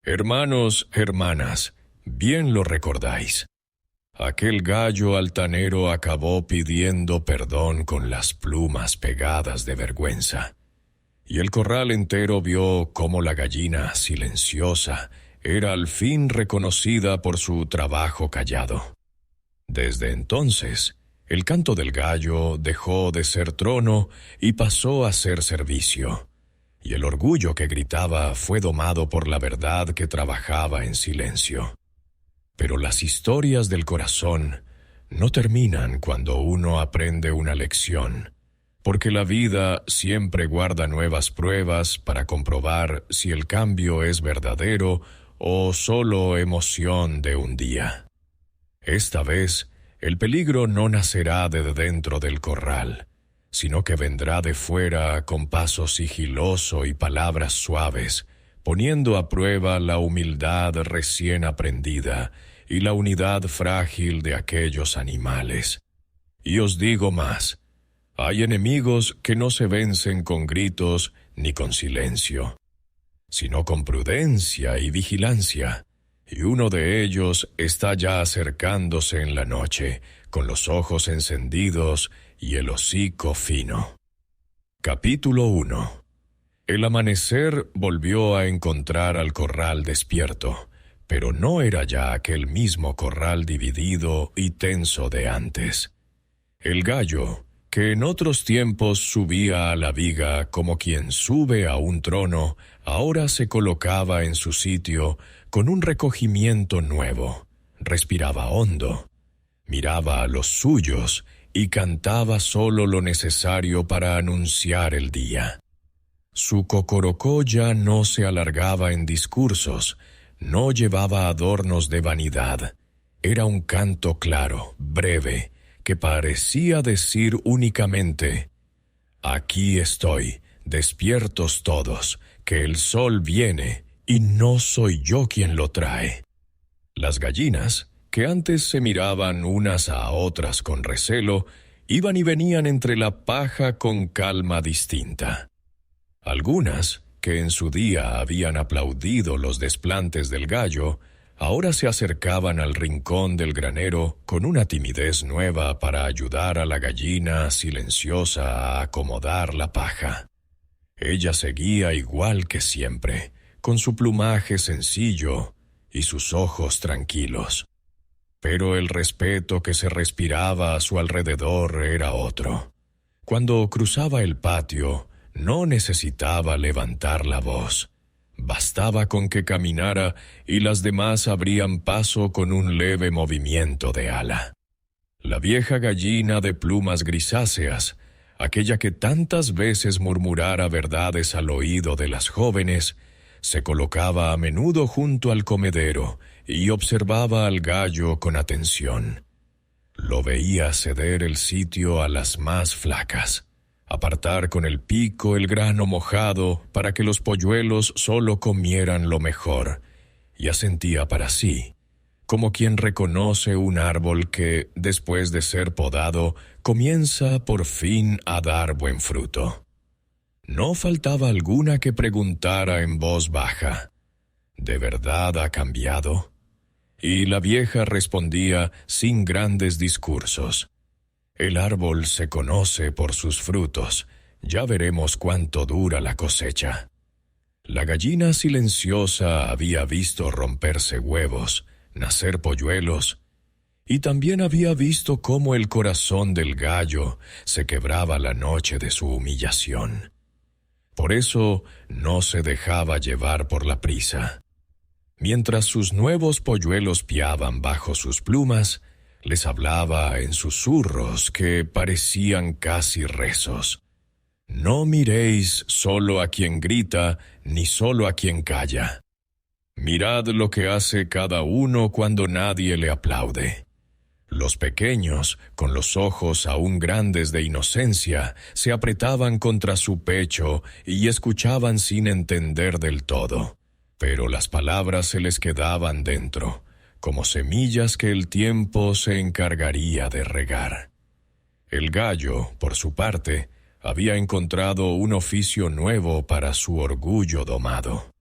Hermanos, hermanas, bien lo recordáis. Aquel gallo altanero acabó pidiendo perdón con las plumas pegadas de vergüenza. Y el corral entero vio cómo la gallina silenciosa era al fin reconocida por su trabajo callado. Desde entonces, el canto del gallo dejó de ser trono y pasó a ser servicio. Y el orgullo que gritaba fue domado por la verdad que trabajaba en silencio. Pero las historias del corazón no terminan cuando uno aprende una lección, porque la vida siempre guarda nuevas pruebas para comprobar si el cambio es verdadero o solo emoción de un día. Esta vez, el peligro no nacerá de dentro del corral, sino que vendrá de fuera con paso sigiloso y palabras suaves, poniendo a prueba la humildad recién aprendida y la unidad frágil de aquellos animales. Y os digo más, hay enemigos que no se vencen con gritos ni con silencio, sino con prudencia y vigilancia, y uno de ellos está ya acercándose en la noche, con los ojos encendidos y el hocico fino. Capítulo 1. El amanecer volvió a encontrar al corral despierto, pero no era ya aquel mismo corral dividido y tenso de antes. El gallo, que en otros tiempos subía a la viga como quien sube a un trono, ahora se colocaba en su sitio con un recogimiento nuevo. Respiraba hondo, miraba a los suyos y cantaba solo lo necesario para anunciar el día. Su cocorocó ya no se alargaba en discursos, no llevaba adornos de vanidad. Era un canto claro, breve, que parecía decir únicamente: «Aquí estoy, despiertos todos, que el sol viene, y no soy yo quien lo trae». Las gallinas, que antes se miraban unas a otras con recelo, iban y venían entre la paja con calma distinta. Algunas, que en su día habían aplaudido los desplantes del gallo, ahora se acercaban al rincón del granero con una timidez nueva para ayudar a la gallina silenciosa a acomodar la paja. Ella seguía igual que siempre, con su plumaje sencillo y sus ojos tranquilos. Pero el respeto que se respiraba a su alrededor era otro. Cuando cruzaba el patio, no necesitaba levantar la voz. Bastaba con que caminara y las demás abrían paso con un leve movimiento de ala. La vieja gallina de plumas grisáceas, aquella que tantas veces murmurara verdades al oído de las jóvenes, se colocaba a menudo junto al comedero y observaba al gallo con atención. Lo veía ceder el sitio a las más flacas, apartar con el pico el grano mojado para que los polluelos solo comieran lo mejor, y asentía para sí, como quien reconoce un árbol que, después de ser podado, comienza por fin a dar buen fruto. No faltaba alguna que preguntara en voz baja: ¿de verdad ha cambiado? Y la vieja respondía sin grandes discursos: el árbol se conoce por sus frutos, ya veremos cuánto dura la cosecha. La gallina silenciosa había visto romperse huevos, nacer polluelos, y también había visto cómo el corazón del gallo se quebraba la noche de su humillación. Por eso no se dejaba llevar por la prisa. Mientras sus nuevos polluelos piaban bajo sus plumas, les hablaba en susurros que parecían casi rezos. No miréis solo a quien grita, ni solo a quien calla. Mirad lo que hace cada uno cuando nadie le aplaude. Los pequeños, con los ojos aún grandes de inocencia, se apretaban contra su pecho y escuchaban sin entender del todo, pero las palabras se les quedaban dentro, como semillas que el tiempo se encargaría de regar. El gallo, por su parte, había encontrado un oficio nuevo para su orgullo domado.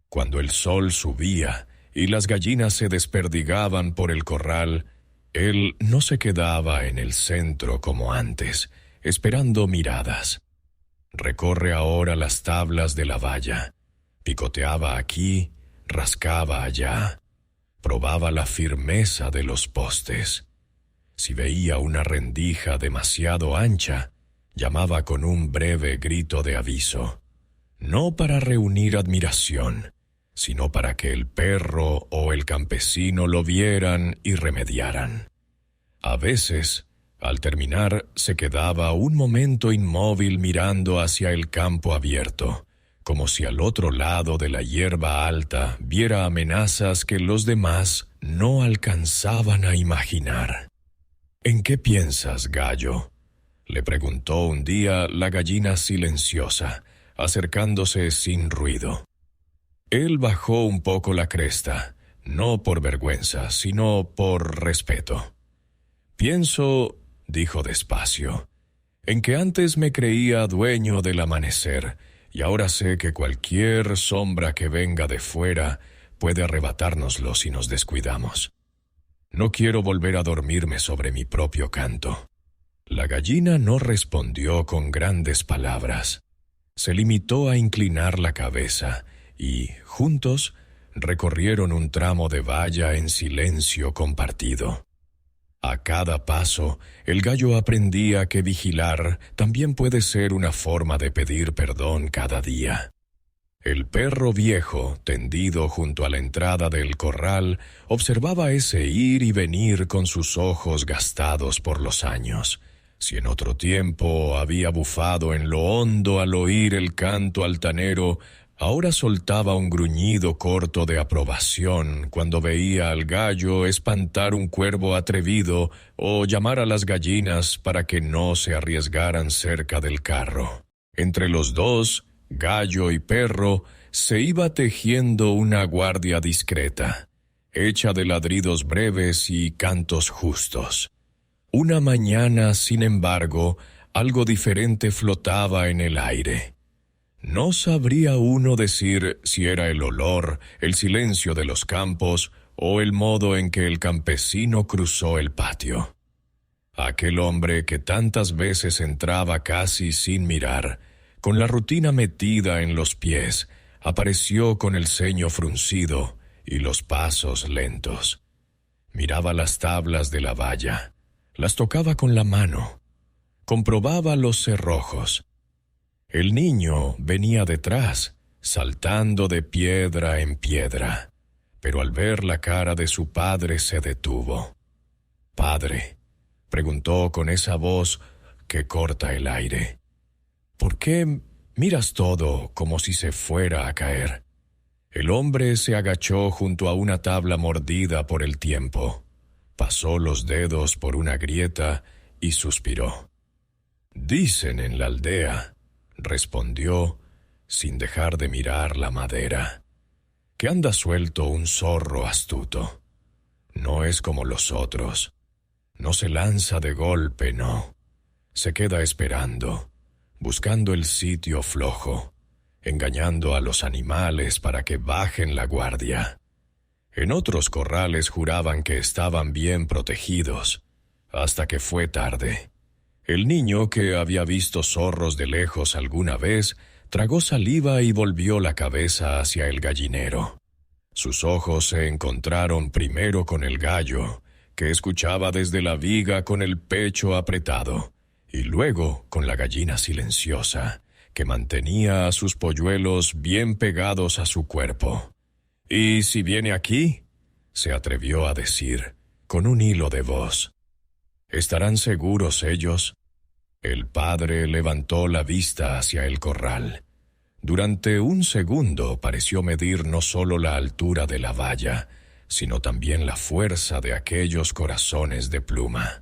Cuando el sol subía y las gallinas se desperdigaban por el corral, él no se quedaba en el centro como antes, esperando miradas. Recorre ahora las tablas de la valla, picoteaba aquí, rascaba allá, probaba la firmeza de los postes. Si veía una rendija demasiado ancha, llamaba con un breve grito de aviso, no para reunir admiración, sino para que el perro o el campesino lo vieran y remediaran. A veces, al terminar, se quedaba un momento inmóvil mirando hacia el campo abierto, como si al otro lado de la hierba alta viera amenazas que los demás no alcanzaban a imaginar. «¿En qué piensas, gallo?», le preguntó un día la gallina silenciosa, acercándose sin ruido. Él bajó un poco la cresta, no por vergüenza, sino por respeto. «Pienso», dijo despacio, «en que antes me creía dueño del amanecer, y ahora sé que cualquier sombra que venga de fuera puede arrebatárnoslo si nos descuidamos. No quiero volver a dormirme sobre mi propio canto». La gallina no respondió con grandes palabras. Se limitó a inclinar la cabeza y, juntos, recorrieron un tramo de valla en silencio compartido. A cada paso, el gallo aprendía que vigilar también puede ser una forma de pedir perdón cada día. El perro viejo, tendido junto a la entrada del corral, observaba ese ir y venir con sus ojos gastados por los años. Si en otro tiempo había bufado en lo hondo al oír el canto altanero, ahora soltaba un gruñido corto de aprobación cuando veía al gallo espantar un cuervo atrevido o llamar a las gallinas para que no se arriesgaran cerca del carro. Entre los dos, gallo y perro, se iba tejiendo una guardia discreta, hecha de ladridos breves y cantos justos. Una mañana, sin embargo, algo diferente flotaba en el aire. No sabría uno decir si era el olor, el silencio de los campos o el modo en que el campesino cruzó el patio. Aquel hombre que tantas veces entraba casi sin mirar, con la rutina metida en los pies, apareció con el ceño fruncido y los pasos lentos. Miraba las tablas de la valla, las tocaba con la mano, comprobaba los cerrojos. El niño venía detrás, saltando de piedra en piedra, pero al ver la cara de su padre se detuvo. «Padre», preguntó con esa voz que corta el aire, «¿por qué miras todo como si se fuera a caer?» El hombre se agachó junto a una tabla mordida por el tiempo, pasó los dedos por una grieta y suspiró. «Dicen en la aldea», respondió, sin dejar de mirar la madera, «que anda suelto un zorro astuto. No es como los otros. No se lanza de golpe, no. Se queda esperando, buscando el sitio flojo, engañando a los animales para que bajen la guardia. En otros corrales juraban que estaban bien protegidos, hasta que fue tarde. El niño, que había visto zorros de lejos alguna vez, tragó saliva y volvió la cabeza hacia el gallinero. Sus ojos se encontraron primero con el gallo, que escuchaba desde la viga con el pecho apretado, y luego con la gallina silenciosa, que mantenía a sus polluelos bien pegados a su cuerpo. «¿Y si viene aquí?», se atrevió a decir, con un hilo de voz. «¿Estarán seguros ellos?». El padre levantó la vista hacia el corral. Durante un segundo pareció medir no solo la altura de la valla, sino también la fuerza de aquellos corazones de pluma.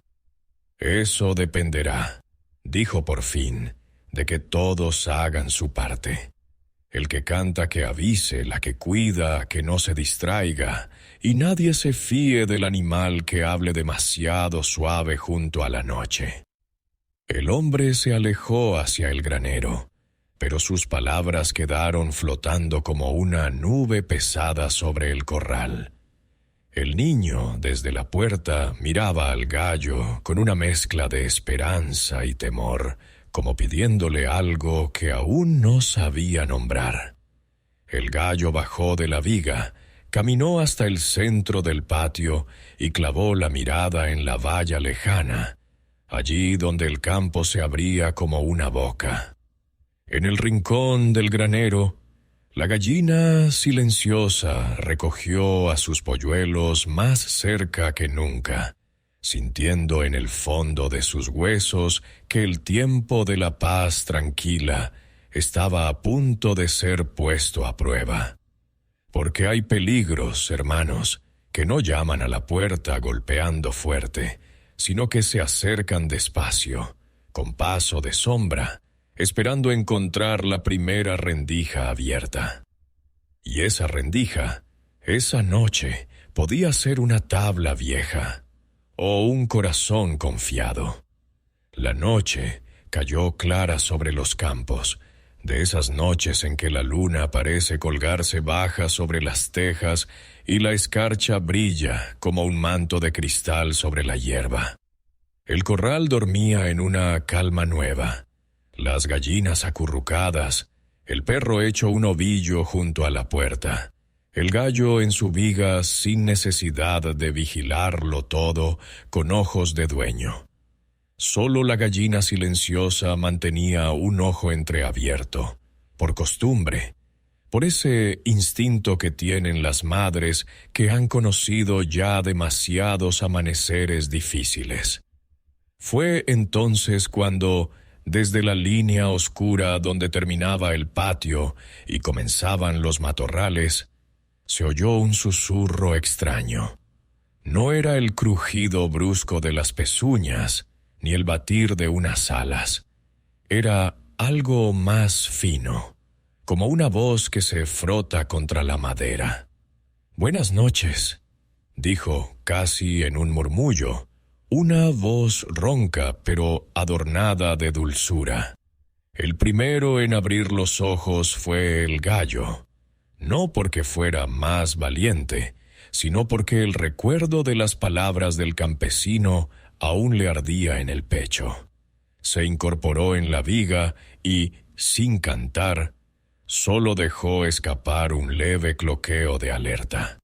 «Eso dependerá», dijo por fin, «de que todos hagan su parte. El que canta que avise, la que cuida que no se distraiga, y nadie se fíe del animal que hable demasiado suave junto a la noche». El hombre se alejó hacia el granero. pero sus palabras quedaron flotando como una nube pesada sobre el corral. El niño, desde la puerta, miraba al gallo con una mezcla de esperanza y temor, como pidiéndole algo que aún no sabía nombrar. El gallo bajó de la viga, caminó hasta el centro del patio y clavó la mirada en la valla lejana, allí donde el campo se abría como una boca. En el rincón del granero, la gallina silenciosa recogió a sus polluelos más cerca que nunca, sintiendo en el fondo de sus huesos que el tiempo de la paz tranquila estaba a punto de ser puesto a prueba. Porque hay peligros, hermanos, que no llaman a la puerta golpeando fuerte, sino que se acercan despacio, con paso de sombra, esperando encontrar la primera rendija abierta. Y esa rendija, esa noche, podía ser una tabla vieja o un corazón confiado. La noche cayó clara sobre los campos, de esas noches en que la luna parece colgarse baja sobre las tejas y la escarcha brilla como un manto de cristal sobre la hierba. El corral dormía en una calma nueva. Las gallinas acurrucadas, el perro hecho un ovillo junto a la puerta, el gallo en su viga sin necesidad de vigilarlo todo con ojos de dueño. Solo la gallina silenciosa mantenía un ojo entreabierto, por costumbre, por ese instinto que tienen las madres que han conocido ya demasiados amaneceres difíciles. Fue entonces cuando, desde la línea oscura donde terminaba el patio y comenzaban los matorrales, se oyó un susurro extraño. No era el crujido brusco de las pezuñas, ni el batir de unas alas. Era algo más fino, como una voz que se frota contra la madera. «Buenas noches», dijo casi en un murmullo, una voz ronca pero adornada de dulzura. El primero en abrir los ojos fue el gallo, no porque fuera más valiente, sino porque el recuerdo de las palabras del campesino aún le ardía en el pecho. Se incorporó en la viga y, sin cantar, solo dejó escapar un leve cloqueo de alerta.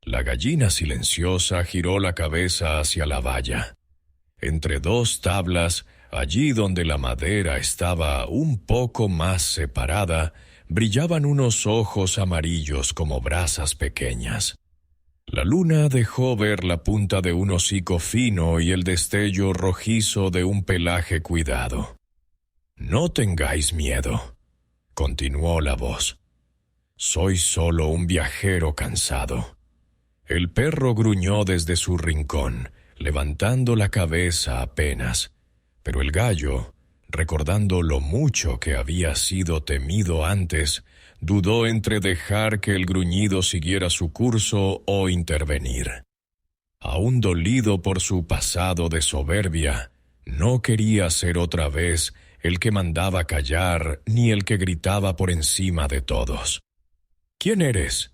La gallina silenciosa giró la cabeza hacia la valla. Entre dos tablas, allí donde la madera estaba un poco más separada, brillaban unos ojos amarillos como brasas pequeñas. La luna dejó ver la punta de un hocico fino y el destello rojizo de un pelaje cuidado. «No tengáis miedo», continuó la voz. «Soy solo un viajero cansado». El perro gruñó desde su rincón, levantando la cabeza apenas, pero el gallo, recordando lo mucho que había sido temido antes, dudó entre dejar que el gruñido siguiera su curso o intervenir. Aún dolido por su pasado de soberbia, no quería ser otra vez el que mandaba callar ni el que gritaba por encima de todos. «¿Quién eres?»,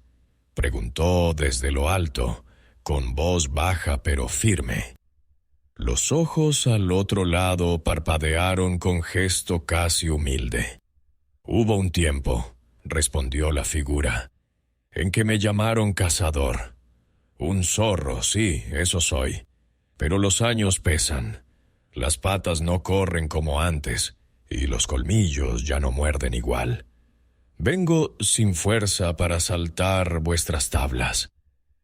preguntó desde lo alto, con voz baja pero firme. Los ojos al otro lado parpadearon con gesto casi humilde. «Hubo un tiempo», respondió la figura, «en que me llamaron cazador. Un zorro, sí, eso soy. Pero los años pesan. Las patas no corren como antes, y los colmillos ya no muerden igual. Vengo sin fuerza para saltar vuestras tablas,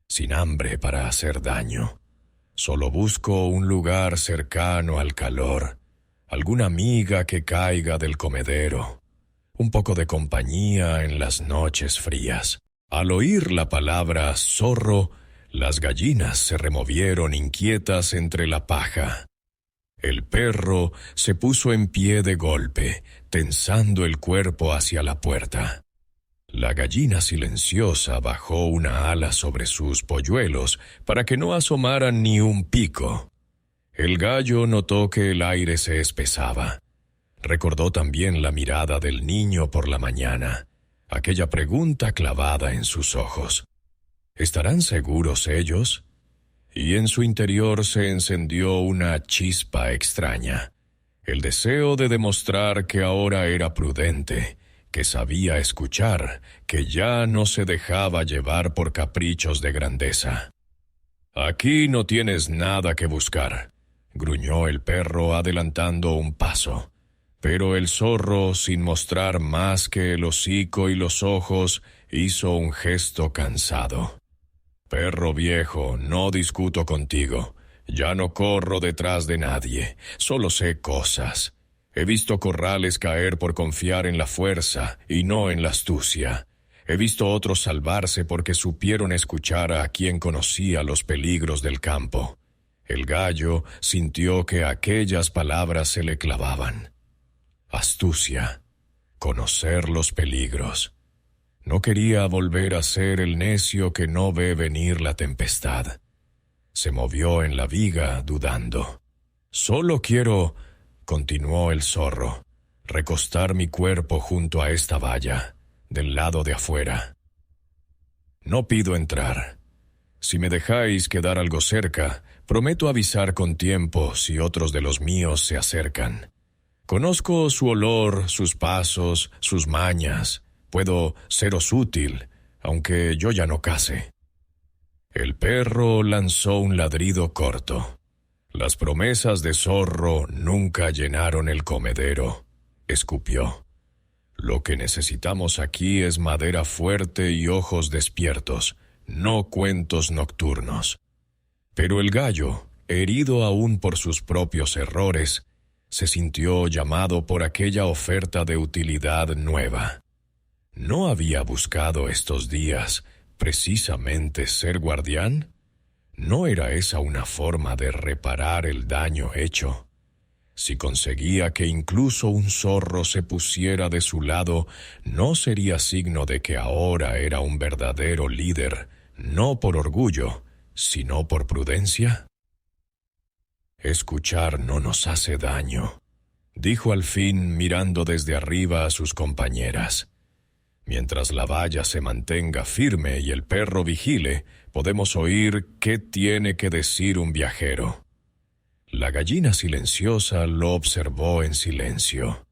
sin hambre para hacer daño. Solo busco un lugar cercano al calor, alguna miga que caiga del comedero, un poco de compañía en las noches frías». Al oír la palabra zorro, las gallinas se removieron inquietas entre la paja. El perro se puso en pie de golpe, tensando el cuerpo hacia la puerta. La gallina silenciosa bajó una ala sobre sus polluelos para que no asomaran ni un pico. El gallo notó que el aire se espesaba. Recordó también la mirada del niño por la mañana, aquella pregunta clavada en sus ojos. ¿Estarán seguros ellos? Y en su interior se encendió una chispa extraña, el deseo de demostrar que ahora era prudente, que sabía escuchar, que ya no se dejaba llevar por caprichos de grandeza. «Aquí no tienes nada que buscar», gruñó el perro adelantando un paso. Pero el zorro, sin mostrar más que el hocico y los ojos, hizo un gesto cansado. «Perro viejo, no discuto contigo. Ya no corro detrás de nadie, solo sé cosas. He visto corrales caer por confiar en la fuerza y no en la astucia. He visto otros salvarse porque supieron escuchar a quien conocía los peligros del campo». El gallo sintió que aquellas palabras se le clavaban. Astucia, conocer los peligros. No quería volver a ser el necio que no ve venir la tempestad. Se movió en la viga, dudando. «Solo quiero», continuó el zorro, «recostar mi cuerpo junto a esta valla, del lado de afuera. No pido entrar. Si me dejáis quedar algo cerca, prometo avisar con tiempo si otros de los míos se acercan. Conozco su olor, sus pasos, sus mañas. Puedo seros útil, aunque yo ya no case». El perro lanzó un ladrido corto. Las promesas de zorro nunca llenaron el comedero. Escupió. «Lo que necesitamos aquí es madera fuerte y ojos despiertos, no cuentos nocturnos». Pero el gallo, herido aún por sus propios errores, se sintió llamado por aquella oferta de utilidad nueva. ¿No había buscado estos días precisamente ser guardián? ¿No era esa una forma de reparar el daño hecho? Si conseguía que incluso un zorro se pusiera de su lado, ¿no sería signo de que ahora era un verdadero líder, no por orgullo, sino por prudencia? «Escuchar no nos hace daño», dijo al fin mirando desde arriba a sus compañeras. «Mientras la valla se mantenga firme y el perro vigile, podemos oír qué tiene que decir un viajero». La gallina silenciosa lo observó en silencio.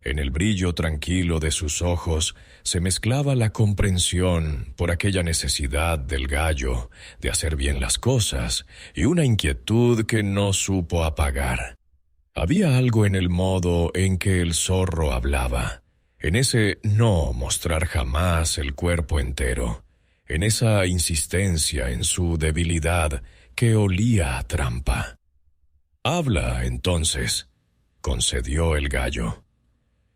En el brillo tranquilo de sus ojos se mezclaba la comprensión por aquella necesidad del gallo de hacer bien las cosas y una inquietud que no supo apagar. Había algo en el modo en que el zorro hablaba, en ese no mostrar jamás el cuerpo entero, en esa insistencia en su debilidad que olía a trampa. «Habla, entonces», concedió el gallo.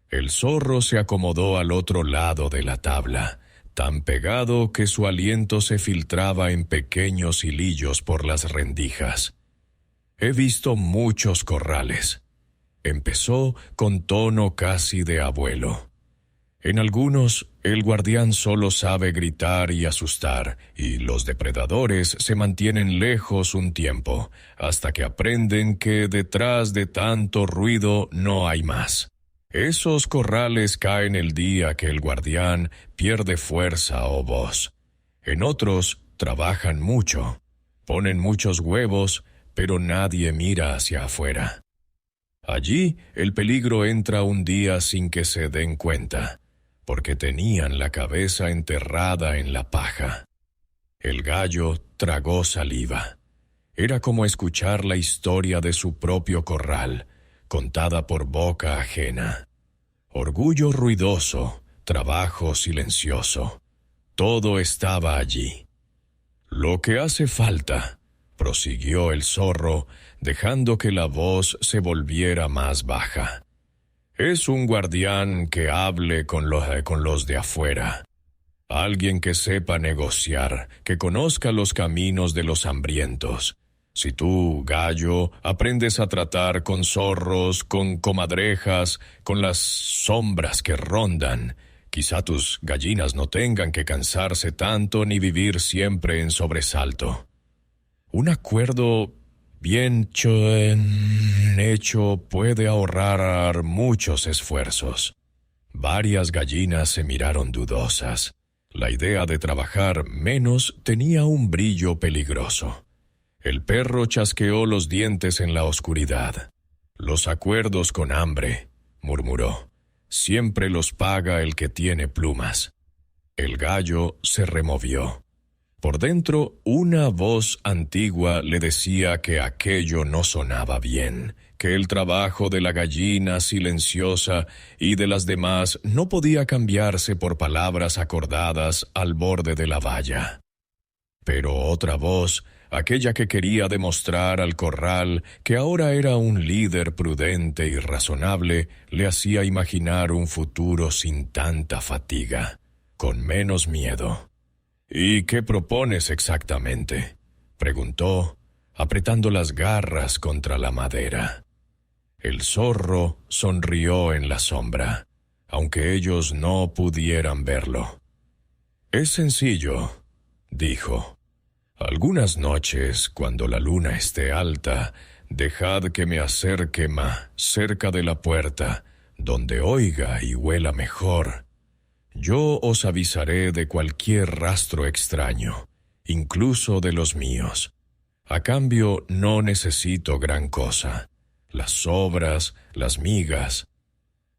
El zorro se acomodó al otro lado de la tabla, tan pegado que su aliento se filtraba en pequeños hilillos por las rendijas. «He visto muchos corrales», empezó con tono casi de abuelo. «En algunos, el guardián solo sabe gritar y asustar, y los depredadores se mantienen lejos un tiempo, hasta que aprenden que detrás de tanto ruido no hay más. Esos corrales caen el día que el guardián pierde fuerza o voz. En otros, trabajan mucho, ponen muchos huevos, pero nadie mira hacia afuera. Allí, el peligro entra un día sin que se den cuenta, porque tenían la cabeza enterrada en la paja». El gallo tragó saliva. Era como escuchar la historia de su propio corral, contada por boca ajena. Orgullo ruidoso, trabajo silencioso. Todo estaba allí. «Lo que hace falta», prosiguió el zorro, dejando que la voz se volviera más baja, «es un guardián que hable con los de afuera. Alguien que sepa negociar, que conozca los caminos de los hambrientos. Si tú, gallo, aprendes a tratar con zorros, con comadrejas, con las sombras que rondan, quizá tus gallinas no tengan que cansarse tanto ni vivir siempre en sobresalto. Un acuerdo Bien hecho puede ahorrar muchos esfuerzos. Varias gallinas se miraron dudosas. La idea de trabajar menos tenía un brillo peligroso. El perro chasqueó los dientes en la oscuridad. «Los acuerdos con hambre», murmuró, «siempre los paga el que tiene plumas». El gallo se removió. Por dentro, una voz antigua le decía que aquello no sonaba bien, que el trabajo de la gallina silenciosa y de las demás no podía cambiarse por palabras acordadas al borde de la valla. Pero otra voz, aquella que quería demostrar al corral que ahora era un líder prudente y razonable, le hacía imaginar un futuro sin tanta fatiga, con menos miedo. «¿Y qué propones exactamente?», preguntó, apretando las garras contra la madera. El zorro sonrió en la sombra, aunque ellos no pudieran verlo. «Es sencillo», dijo. «Algunas noches, cuando la luna esté alta, dejad que me acerque cerca de la puerta, donde oiga y huela mejor. Yo os avisaré de cualquier rastro extraño, incluso de los míos. A cambio, no necesito gran cosa. Las sobras, las migas,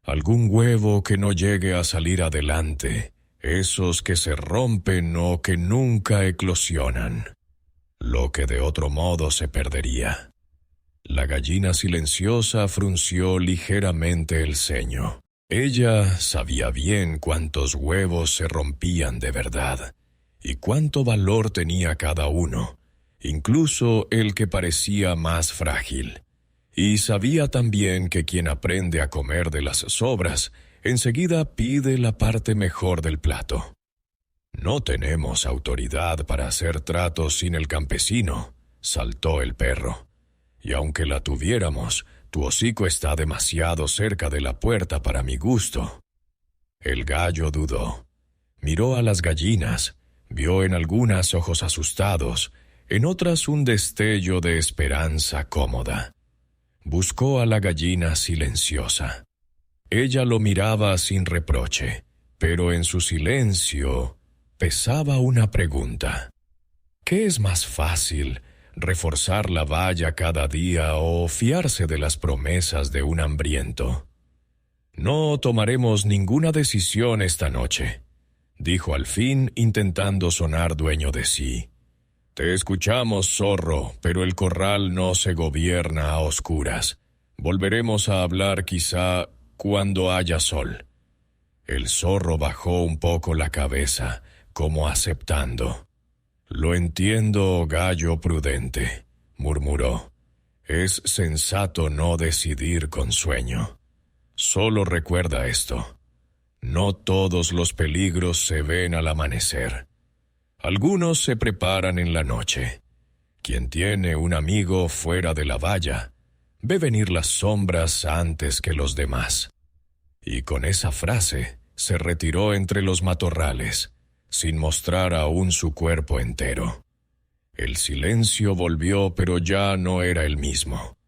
algún huevo que no llegue a salir adelante, esos que se rompen o que nunca eclosionan, lo que de otro modo se perdería». La gallina silenciosa frunció ligeramente el ceño. Ella sabía bien cuántos huevos se rompían de verdad, y cuánto valor tenía cada uno, incluso el que parecía más frágil. Y sabía también que quien aprende a comer de las sobras, enseguida pide la parte mejor del plato. «No tenemos autoridad para hacer tratos sin el campesino», saltó el perro. «Y aunque la tuviéramos, tu hocico está demasiado cerca de la puerta para mi gusto». El gallo dudó. Miró a las gallinas, vio en algunas ojos asustados, en otras un destello de esperanza cómoda. Buscó a la gallina silenciosa. Ella lo miraba sin reproche, pero en su silencio pesaba una pregunta. ¿Qué es más fácil, reforzar la valla cada día o fiarse de las promesas de un hambriento? «No tomaremos ninguna decisión esta noche», dijo al fin, intentando sonar dueño de sí. «Te escuchamos, zorro, pero el corral no se gobierna a oscuras. Volveremos a hablar quizá cuando haya sol». El zorro bajó un poco la cabeza, como aceptando. «Lo entiendo, gallo prudente», murmuró. «Es sensato no decidir con sueño. Solo recuerda esto: no todos los peligros se ven al amanecer. Algunos se preparan en la noche. Quien tiene un amigo fuera de la valla, ve venir las sombras antes que los demás». Y con esa frase se retiró entre los matorrales, sin mostrar aún su cuerpo entero. El silencio volvió, pero ya no era el mismo.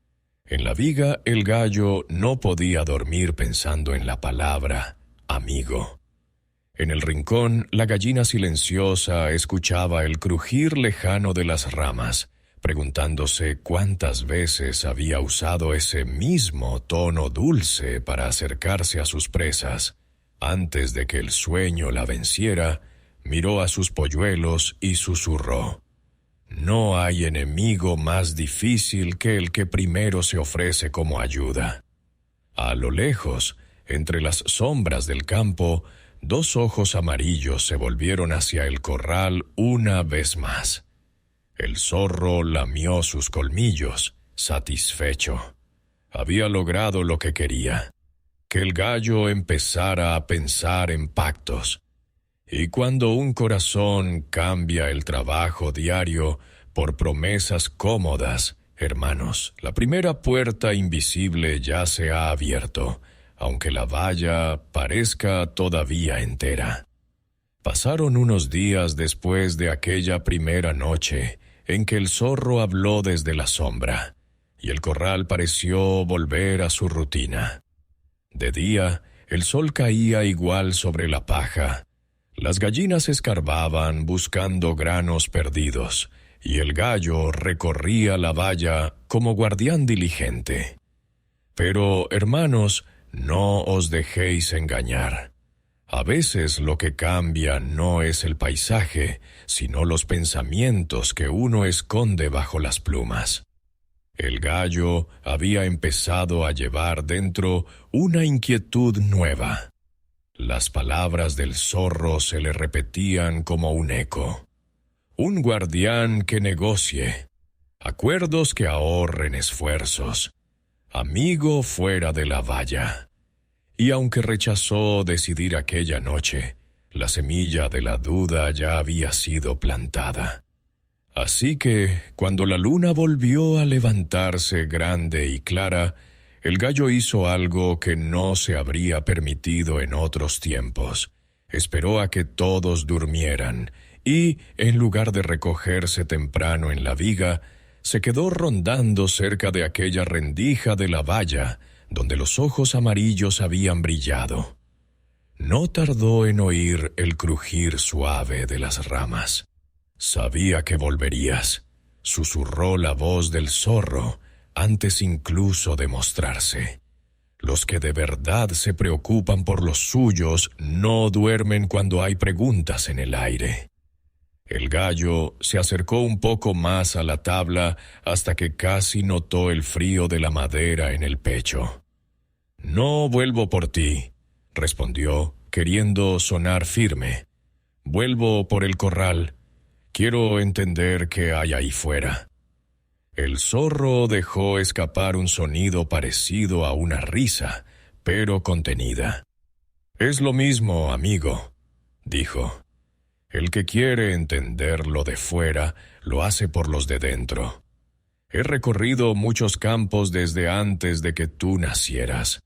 En la viga el gallo no podía dormir pensando en la palabra amigo. En el rincón, la gallina silenciosa escuchaba el crujir lejano de las ramas, preguntándose cuántas veces había usado ese mismo tono dulce para acercarse a sus presas. Antes de que el sueño la venciera, miró a sus polluelos y susurró: «No hay enemigo más difícil que el que primero se ofrece como ayuda». A lo lejos, entre las sombras del campo, dos ojos amarillos se volvieron hacia el corral una vez más. El zorro lamió sus colmillos, satisfecho. Había logrado lo que quería, que el gallo empezara a pensar en pactos. Y cuando un corazón cambia el trabajo diario por promesas cómodas, hermanos, la primera puerta invisible ya se ha abierto, aunque la valla parezca todavía entera. Pasaron unos días después de aquella primera noche en que el zorro habló desde la sombra, y el corral pareció volver a su rutina. De día, el sol caía igual sobre la paja. Las gallinas escarbaban buscando granos perdidos, y el gallo recorría la valla como guardián diligente. Pero, hermanos, no os dejéis engañar. A veces lo que cambia no es el paisaje, sino los pensamientos que uno esconde bajo las plumas. El gallo había empezado a llevar dentro una inquietud nueva. Las palabras del zorro se le repetían como un eco. Un guardián que negocie, acuerdos que ahorren esfuerzos, amigo fuera de la valla. Y aunque rechazó decidir aquella noche, la semilla de la duda ya había sido plantada. Así que, cuando la luna volvió a levantarse grande y clara, el gallo hizo algo que no se habría permitido en otros tiempos. Esperó a que todos durmieran y, en lugar de recogerse temprano en la viga, se quedó rondando cerca de aquella rendija de la valla donde los ojos amarillos habían brillado. No tardó en oír el crujir suave de las ramas. «Sabía que volverías», susurró la voz del zorro, antes incluso de mostrarse. «Los que de verdad se preocupan por los suyos no duermen cuando hay preguntas en el aire». El gallo se acercó un poco más a la tabla hasta que casi notó el frío de la madera en el pecho. «No vuelvo por ti», respondió, queriendo sonar firme. «Vuelvo por el corral. Quiero entender qué hay ahí fuera». El zorro dejó escapar un sonido parecido a una risa, pero contenida. «Es lo mismo, amigo», dijo. «El que quiere entender lo de fuera, lo hace por los de dentro. He recorrido muchos campos desde antes de que tú nacieras.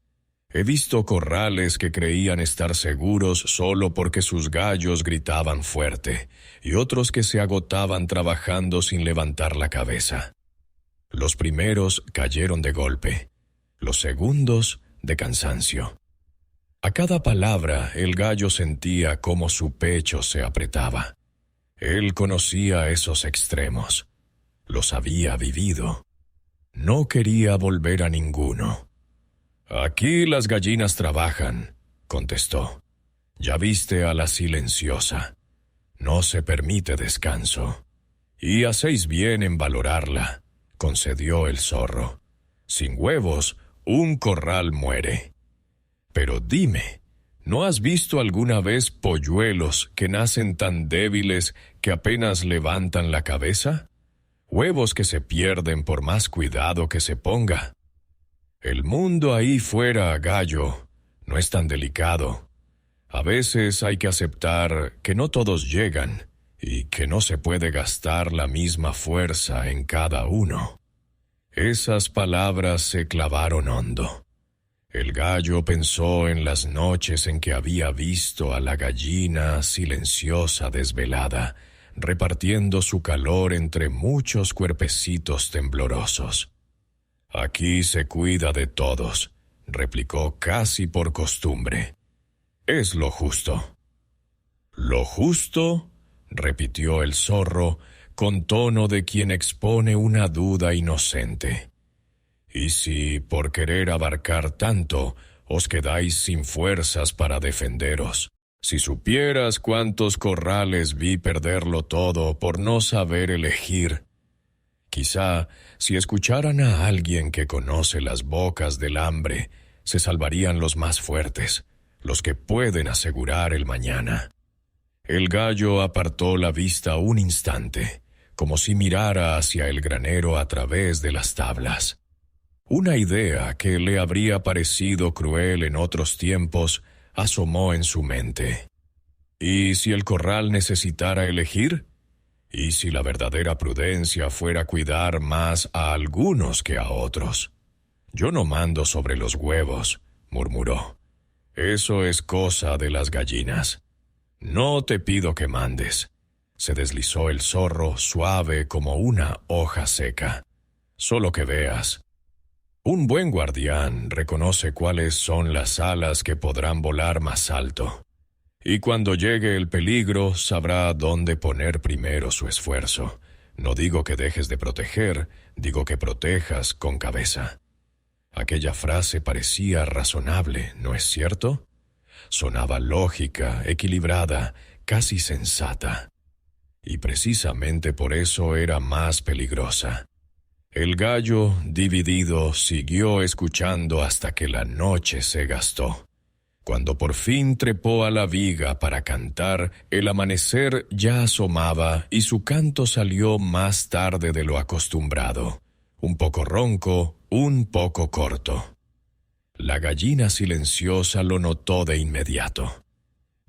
He visto corrales que creían estar seguros solo porque sus gallos gritaban fuerte, y otros que se agotaban trabajando sin levantar la cabeza. Los primeros cayeron de golpe, los segundos de cansancio. A cada palabra el gallo sentía cómo su pecho se apretaba. Él conocía esos extremos. Los había vivido. No quería volver a ninguno. «Aquí las gallinas trabajan», contestó. «Ya viste a la silenciosa. No se permite descanso. Y hacéis bien en valorarla», concedió el zorro. «Sin huevos, un corral muere. Pero dime, ¿no has visto alguna vez polluelos que nacen tan débiles que apenas levantan la cabeza? Huevos que se pierden por más cuidado que se ponga. El mundo ahí fuera, gallo, no es tan delicado. A veces hay que aceptar que no todos llegan y que no se puede gastar la misma fuerza en cada uno». Esas palabras se clavaron hondo. El gallo pensó en las noches en que había visto a la gallina silenciosa desvelada, repartiendo su calor entre muchos cuerpecitos temblorosos. «Aquí se cuida de todos», replicó casi por costumbre. «Es lo justo». «¿Lo justo?», repitió el zorro, con tono de quien expone una duda inocente. «¿Y si, por querer abarcar tanto, os quedáis sin fuerzas para defenderos? Si supieras cuántos corrales vi perderlo todo por no saber elegir. Quizá, si escucharan a alguien que conoce las bocas del hambre, se salvarían los más fuertes, los que pueden asegurar el mañana». El gallo apartó la vista un instante, como si mirara hacia el granero a través de las tablas. Una idea que le habría parecido cruel en otros tiempos asomó en su mente. ¿Y si el corral necesitara elegir? ¿Y si la verdadera prudencia fuera cuidar más a algunos que a otros? «Yo no mando sobre los huevos», murmuró. «Eso es cosa de las gallinas. No te pido que mandes. Se deslizó el zorro suave como una hoja seca. Solo que veas. Un buen guardián reconoce cuáles son las alas que podrán volar más alto. Y cuando llegue el peligro, sabrá dónde poner primero su esfuerzo. No digo que dejes de proteger, digo que protejas con cabeza. Aquella frase parecía razonable, ¿no es cierto? Sonaba lógica, equilibrada, casi sensata. Y precisamente por eso era más peligrosa. El gallo, dividido, siguió escuchando hasta que la noche se gastó. Cuando por fin trepó a la viga para cantar, el amanecer ya asomaba y su canto salió más tarde de lo acostumbrado. Un poco ronco, un poco corto. La gallina silenciosa lo notó de inmediato.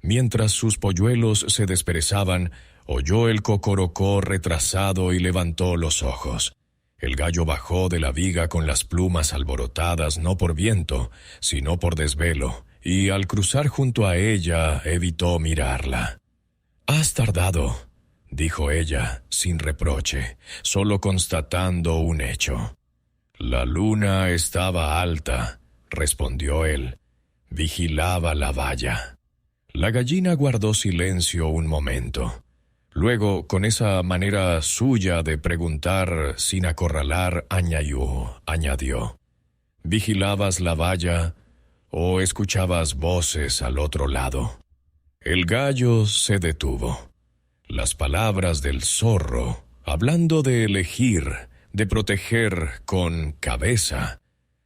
Mientras sus polluelos se desperezaban, oyó el cocorocó retrasado y levantó los ojos. El gallo bajó de la viga con las plumas alborotadas no por viento, sino por desvelo, y al cruzar junto a ella evitó mirarla. «Has tardado», dijo ella, sin reproche, solo constatando un hecho. «La luna estaba alta», respondió él. «Vigilaba la valla». La gallina guardó silencio un momento. Luego, con esa manera suya de preguntar sin acorralar, añadió. «¿Vigilabas la valla o escuchabas voces al otro lado?» El gallo se detuvo. Las palabras del zorro, hablando de elegir, de proteger con cabeza,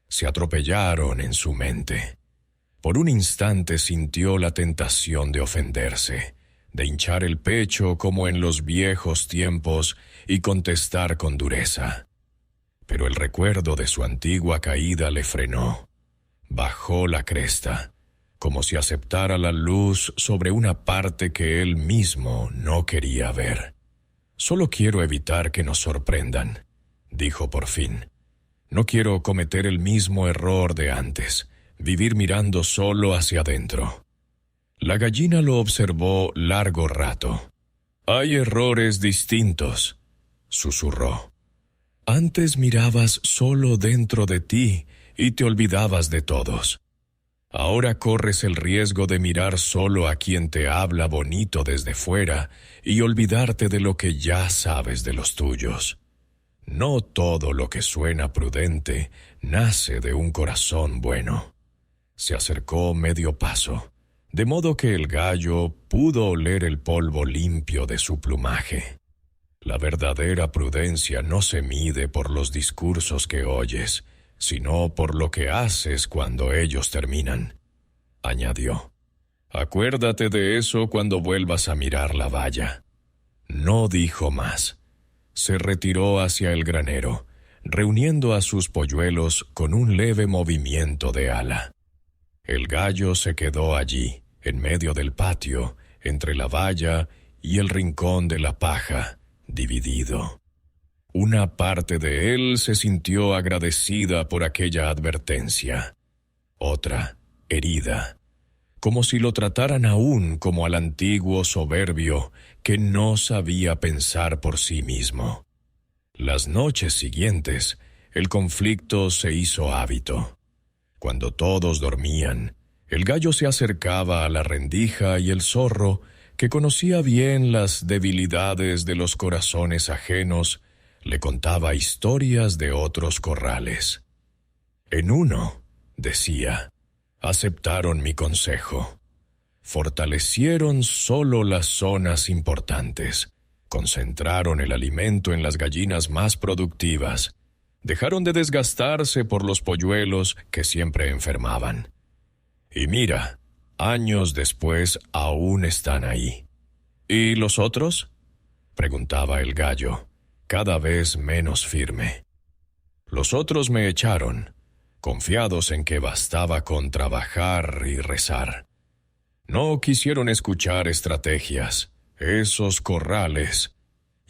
se atropellaron en su mente. Por un instante sintió la tentación de ofenderse, de hinchar el pecho como en los viejos tiempos y contestar con dureza. Pero el recuerdo de su antigua caída le frenó. Bajó la cresta, como si aceptara la luz sobre una parte que él mismo no quería ver. «Solo quiero evitar que nos sorprendan», dijo por fin. «No quiero cometer el mismo error de antes, vivir mirando solo hacia adentro». La gallina lo observó largo rato. «Hay errores distintos», susurró. «Antes mirabas solo dentro de ti y te olvidabas de todos. Ahora corres el riesgo de mirar solo a quien te habla bonito desde fuera y olvidarte de lo que ya sabes de los tuyos. No todo lo que suena prudente nace de un corazón bueno». Se acercó medio paso, de modo que el gallo pudo oler el polvo limpio de su plumaje. «La verdadera prudencia no se mide por los discursos que oyes, sino por lo que haces cuando ellos terminan», añadió. «Acuérdate de eso cuando vuelvas a mirar la valla». No dijo más. Se retiró hacia el granero, reuniendo a sus polluelos con un leve movimiento de ala. El gallo se quedó allí, en medio del patio, entre la valla y el rincón de la paja, dividido. Una parte de él se sintió agradecida por aquella advertencia. Otra, herida, como si lo trataran aún como al antiguo soberbio que no sabía pensar por sí mismo. Las noches siguientes, el conflicto se hizo hábito. Cuando todos dormían, el gallo se acercaba a la rendija y el zorro, que conocía bien las debilidades de los corazones ajenos, le contaba historias de otros corrales. En uno, decía, aceptaron mi consejo. Fortalecieron solo las zonas importantes, concentraron el alimento en las gallinas más productivas, dejaron de desgastarse por los polluelos que siempre enfermaban. Y mira, años después aún están ahí. ¿Y los otros?, preguntaba el gallo, cada vez menos firme. Los otros me echaron, confiados en que bastaba con trabajar y rezar. No quisieron escuchar estrategias, esos corrales.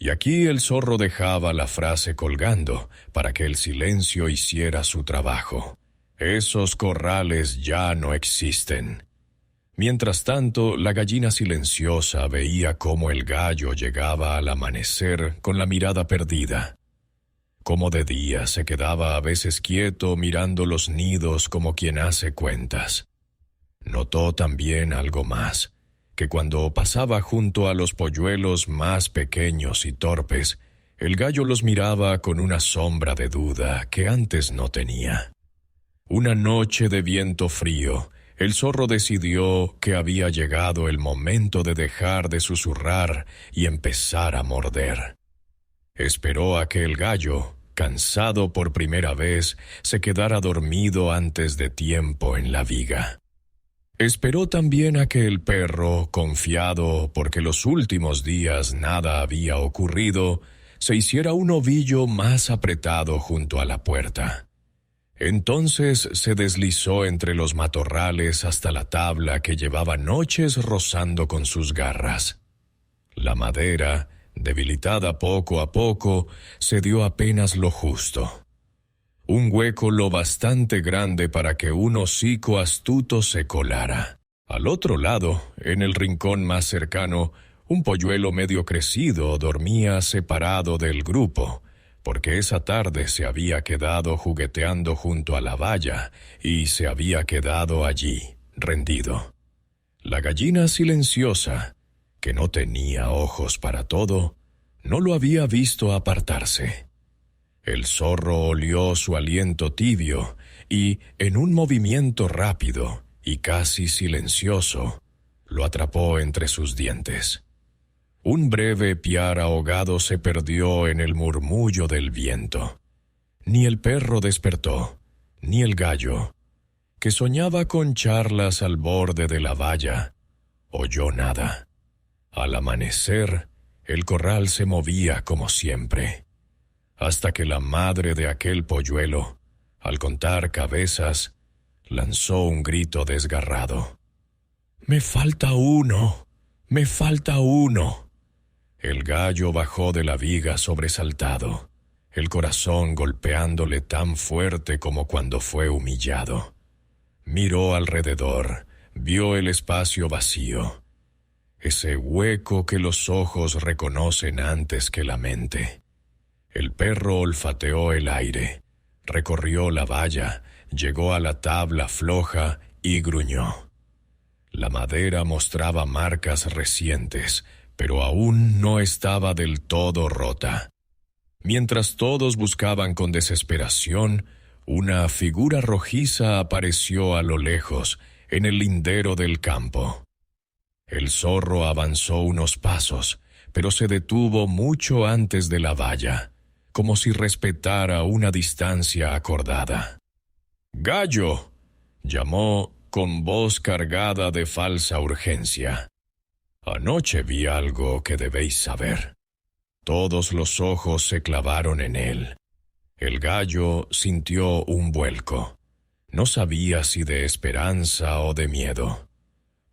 Y aquí el zorro dejaba la frase colgando para que el silencio hiciera su trabajo. Esos corrales ya no existen. Mientras tanto, la gallina silenciosa veía cómo el gallo llegaba al amanecer con la mirada perdida. Cómo de día se quedaba a veces quieto mirando los nidos como quien hace cuentas. Notó también algo más, que cuando pasaba junto a los polluelos más pequeños y torpes, el gallo los miraba con una sombra de duda que antes no tenía. Una noche de viento frío, el zorro decidió que había llegado el momento de dejar de susurrar y empezar a morder. Esperó a que el gallo, cansado por primera vez, se quedara dormido antes de tiempo en la viga. Esperó también a que el perro, confiado porque los últimos días nada había ocurrido, se hiciera un ovillo más apretado junto a la puerta. Entonces se deslizó entre los matorrales hasta la tabla que llevaba noches rozando con sus garras. La madera, debilitada poco a poco, se dio apenas lo justo. Un hueco lo bastante grande para que un hocico astuto se colara. Al otro lado, en el rincón más cercano, un polluelo medio crecido dormía separado del grupo, porque esa tarde se había quedado jugueteando junto a la valla y se había quedado allí, rendido. La gallina silenciosa, que no tenía ojos para todo, no lo había visto apartarse. El zorro olió su aliento tibio y, en un movimiento rápido y casi silencioso, lo atrapó entre sus dientes. Un breve piar ahogado se perdió en el murmullo del viento. Ni el perro despertó, ni el gallo, que soñaba con charlas al borde de la valla, oyó nada. Al amanecer, el corral se movía como siempre, hasta que la madre de aquel polluelo, al contar cabezas, lanzó un grito desgarrado. «¡Me falta uno! ¡Me falta uno!». El gallo bajó de la viga sobresaltado, el corazón golpeándole tan fuerte como cuando fue humillado. Miró alrededor, vio el espacio vacío, ese hueco que los ojos reconocen antes que la mente. El perro olfateó el aire, recorrió la valla, llegó a la tabla floja y gruñó. La madera mostraba marcas recientes, pero aún no estaba del todo rota. Mientras todos buscaban con desesperación, una figura rojiza apareció a lo lejos, en el lindero del campo. El zorro avanzó unos pasos, pero se detuvo mucho antes de la valla, como si respetara una distancia acordada. «¡Gallo!», llamó con voz cargada de falsa urgencia. «Anoche vi algo que debéis saber». Todos los ojos se clavaron en él. El gallo sintió un vuelco. No sabía si de esperanza o de miedo.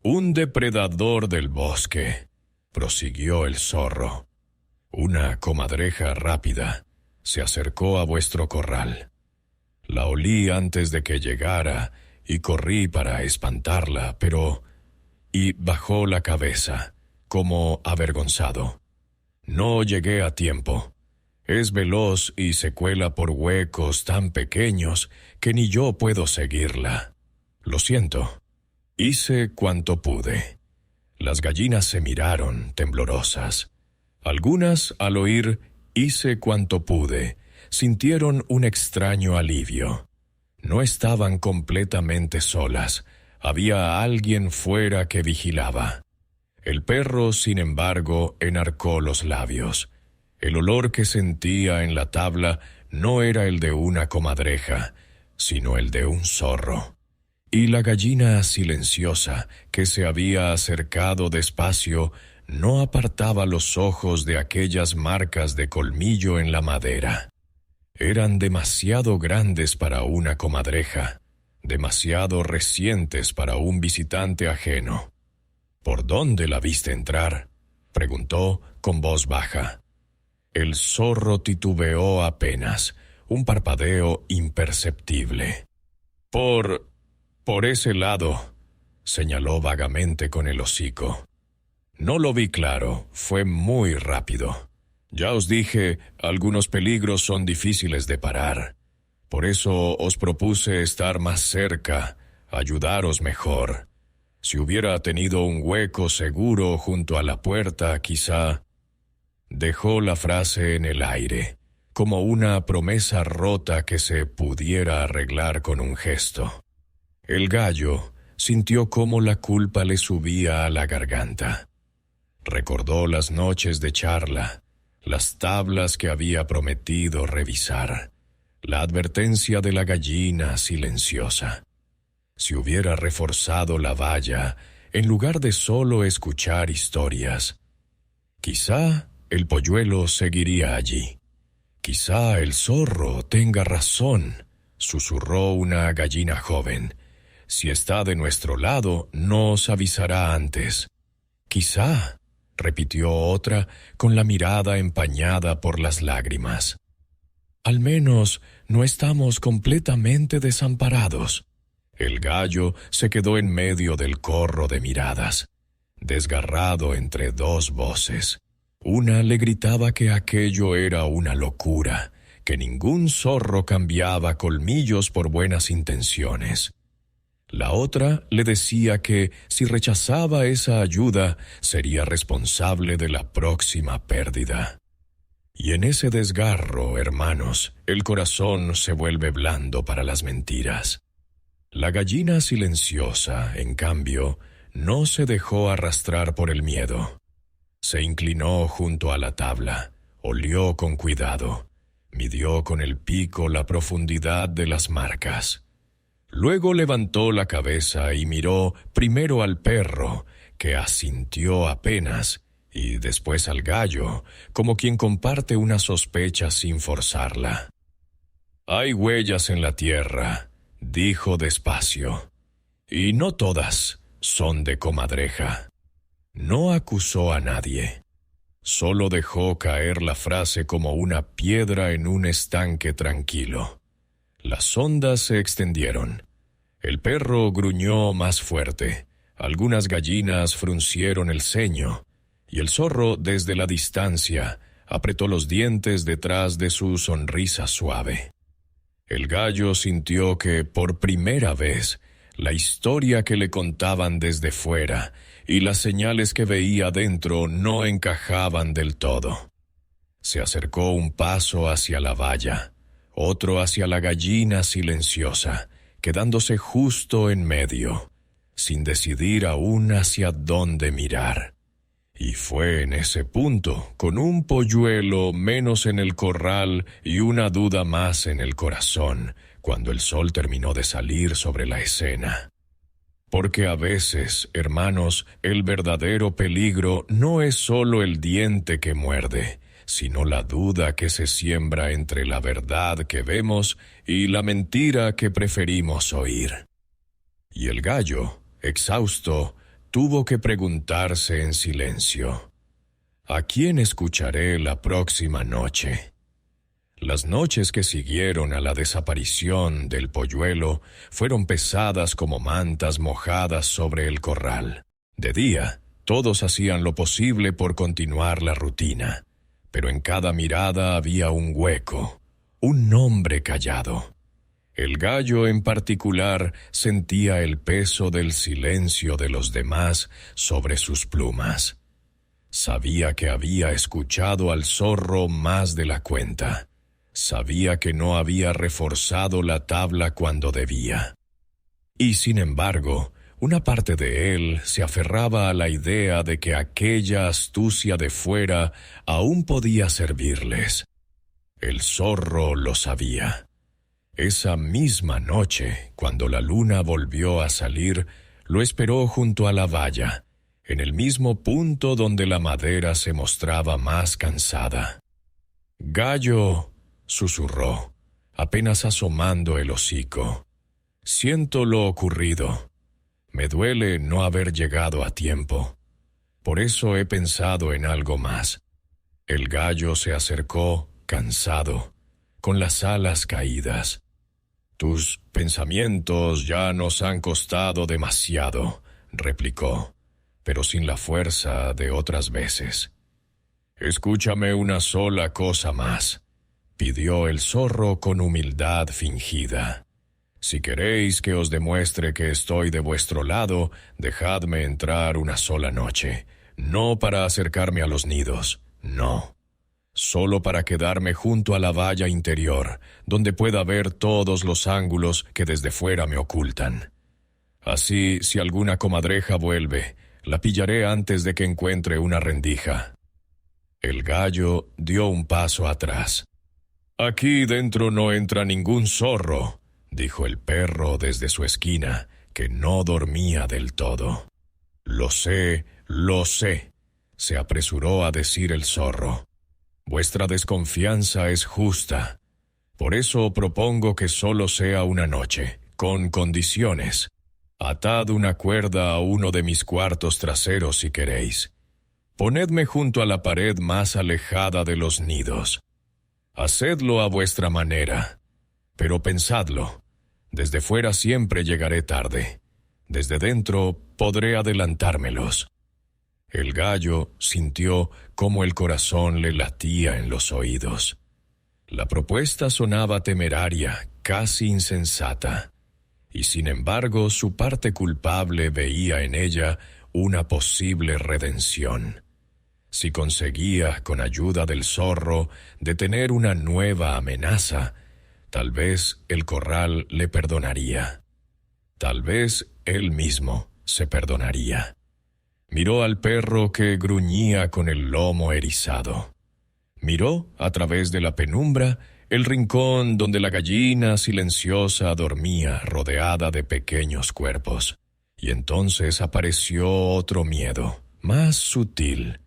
«Un depredador del bosque», prosiguió el zorro. «Una comadreja rápida se acercó a vuestro corral. La olí antes de que llegara y corrí para espantarla, pero...». Y bajó la cabeza, como avergonzado. «No llegué a tiempo. Es veloz y se cuela por huecos tan pequeños que ni yo puedo seguirla. Lo siento. Hice cuanto pude». Las gallinas se miraron, temblorosas. Algunas, al oír «hice cuanto pude», sintieron un extraño alivio. No estaban completamente solas. Había alguien fuera que vigilaba. El perro, sin embargo, enarcó los labios. El olor que sentía en la tabla no era el de una comadreja, sino el de un zorro. Y la gallina silenciosa, que se había acercado despacio, no apartaba los ojos de aquellas marcas de colmillo en la madera. Eran demasiado grandes para una comadreja, demasiado recientes para un visitante ajeno. «¿Por dónde la viste entrar?», preguntó con voz baja. El zorro titubeó apenas, un parpadeo imperceptible. Por ese lado», señaló vagamente con el hocico. No lo vi claro, fue muy rápido. Ya os dije, algunos peligros son difíciles de parar. Por eso os propuse estar más cerca, ayudaros mejor. Si hubiera tenido un hueco seguro junto a la puerta, quizá... Dejó la frase en el aire, como una promesa rota que se pudiera arreglar con un gesto. El gallo sintió cómo la culpa le subía a la garganta. Recordó las noches de charla, las tablas que había prometido revisar, la advertencia de la gallina silenciosa. Si hubiera reforzado la valla, en lugar de solo escuchar historias, quizá el polluelo seguiría allí. Quizá el zorro tenga razón, susurró una gallina joven. Si está de nuestro lado, nos avisará antes. Quizá, repitió otra, con la mirada empañada por las lágrimas. Al menos no estamos completamente desamparados. El gallo se quedó en medio del corro de miradas, desgarrado entre dos voces. Una le gritaba que aquello era una locura, que ningún zorro cambiaba colmillos por buenas intenciones. La otra le decía que, si rechazaba esa ayuda, sería responsable de la próxima pérdida. Y en ese desgarro, hermanos, el corazón se vuelve blando para las mentiras. La gallina silenciosa, en cambio, no se dejó arrastrar por el miedo. Se inclinó junto a la tabla, olió con cuidado, midió con el pico la profundidad de las marcas. Luego levantó la cabeza y miró primero al perro, que asintió apenas, y después al gallo, como quien comparte una sospecha sin forzarla. «Hay huellas en la tierra», dijo despacio, «y no todas son de comadreja». No acusó a nadie. Solo dejó caer la frase como una piedra en un estanque tranquilo. Las ondas se extendieron. El perro gruñó más fuerte, algunas gallinas fruncieron el ceño, y el zorro, desde la distancia, apretó los dientes detrás de su sonrisa suave. El gallo sintió que, por primera vez, la historia que le contaban desde fuera y las señales que veía dentro no encajaban del todo. Se acercó un paso hacia la valla, otro hacia la gallina silenciosa, quedándose justo en medio, sin decidir aún hacia dónde mirar. Y fue en ese punto, con un polluelo menos en el corral y una duda más en el corazón, cuando el sol terminó de salir sobre la escena. Porque a veces, hermanos, el verdadero peligro no es solo el diente que muerde, sino la duda que se siembra entre la verdad que vemos y la mentira que preferimos oír. Y el gallo, exhausto, tuvo que preguntarse en silencio: ¿a quién escucharé la próxima noche? Las noches que siguieron a la desaparición del polluelo fueron pesadas como mantas mojadas sobre el corral. De día, todos hacían lo posible por continuar la rutina, pero en cada mirada había un hueco, un nombre callado. El gallo en particular sentía el peso del silencio de los demás sobre sus plumas. Sabía que había escuchado al zorro más de la cuenta. Sabía que no había reforzado la tabla cuando debía. Y sin embargo, una parte de él se aferraba a la idea de que aquella astucia de fuera aún podía servirles. El zorro lo sabía. Esa misma noche, cuando la luna volvió a salir, lo esperó junto a la valla, en el mismo punto donde la madera se mostraba más cansada. «Gallo», susurró, apenas asomando el hocico. «Siento lo ocurrido. Me duele no haber llegado a tiempo. Por eso he pensado en algo más». El gallo se acercó, cansado, con las alas caídas. «Tus pensamientos ya nos han costado demasiado», replicó, pero sin la fuerza de otras veces. «Escúchame una sola cosa más», pidió el zorro con humildad fingida. «Si queréis que os demuestre que estoy de vuestro lado, dejadme entrar una sola noche, no para acercarme a los nidos, no. Solo para quedarme junto a la valla interior, donde pueda ver todos los ángulos que desde fuera me ocultan. Así, si alguna comadreja vuelve, la pillaré antes de que encuentre una rendija». El gallo dio un paso atrás. «Aquí dentro no entra ningún zorro», dijo el perro desde su esquina, que no dormía del todo. Lo sé», se apresuró a decir el zorro. «Vuestra desconfianza es justa. Por eso propongo que solo sea una noche, con condiciones. Atad una cuerda a uno de mis cuartos traseros si queréis. Ponedme junto a la pared más alejada de los nidos. Hacedlo a vuestra manera. Pero pensadlo. Desde fuera siempre llegaré tarde. Desde dentro podré adelantármelos». El gallo sintió cómo el corazón le latía en los oídos. La propuesta sonaba temeraria, casi insensata, y sin embargo su parte culpable veía en ella una posible redención. Si conseguía, con ayuda del zorro, detener una nueva amenaza, tal vez el corral le perdonaría. Tal vez él mismo se perdonaría. Miró al perro que gruñía con el lomo erizado. Miró, a través de la penumbra, el rincón donde la gallina silenciosa dormía rodeada de pequeños cuerpos. Y entonces apareció otro miedo, más sutil.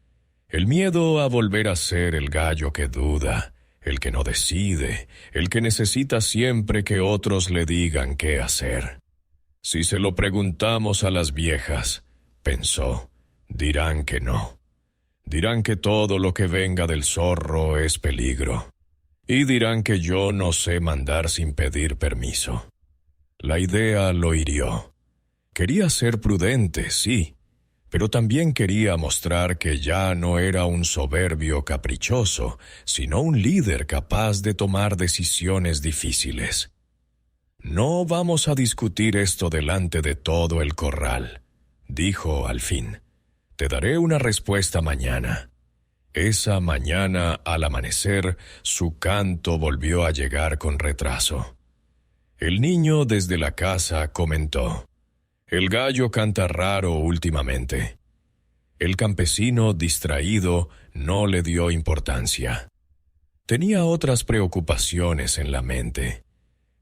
El miedo a volver a ser el gallo que duda, el que no decide, el que necesita siempre que otros le digan qué hacer. «Si se lo preguntamos a las viejas», pensó, «dirán que no. Dirán que todo lo que venga del zorro es peligro. Y dirán que yo no sé mandar sin pedir permiso». La idea lo hirió. Quería ser prudente, sí, pero también quería mostrar que ya no era un soberbio caprichoso, sino un líder capaz de tomar decisiones difíciles. «No vamos a discutir esto delante de todo el corral», dijo al fin. «Te daré una respuesta mañana». Esa mañana, al amanecer, su canto volvió a llegar con retraso. El niño desde la casa comentó: «El gallo canta raro últimamente». El campesino, distraído, no le dio importancia. Tenía otras preocupaciones en la mente.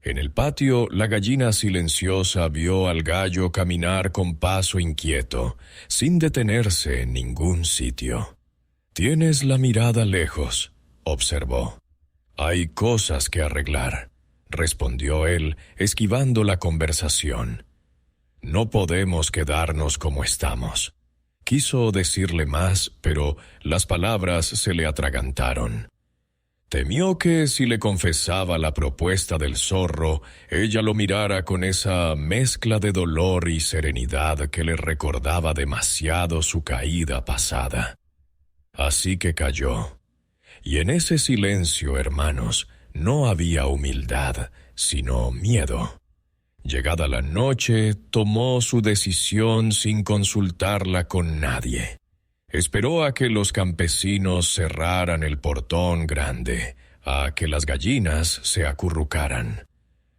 En el patio, la gallina silenciosa vio al gallo caminar con paso inquieto, sin detenerse en ningún sitio. «Tienes la mirada lejos», observó. «Hay cosas que arreglar», respondió él, esquivando la conversación. «No podemos quedarnos como estamos». Quiso decirle más, pero las palabras se le atragantaron. Temió que si le confesaba la propuesta del zorro, ella lo mirara con esa mezcla de dolor y serenidad que le recordaba demasiado su caída pasada. Así que calló. Y en ese silencio, hermanos, no había humildad, sino miedo. Llegada la noche, tomó su decisión sin consultarla con nadie. Esperó a que los campesinos cerraran el portón grande, a que las gallinas se acurrucaran.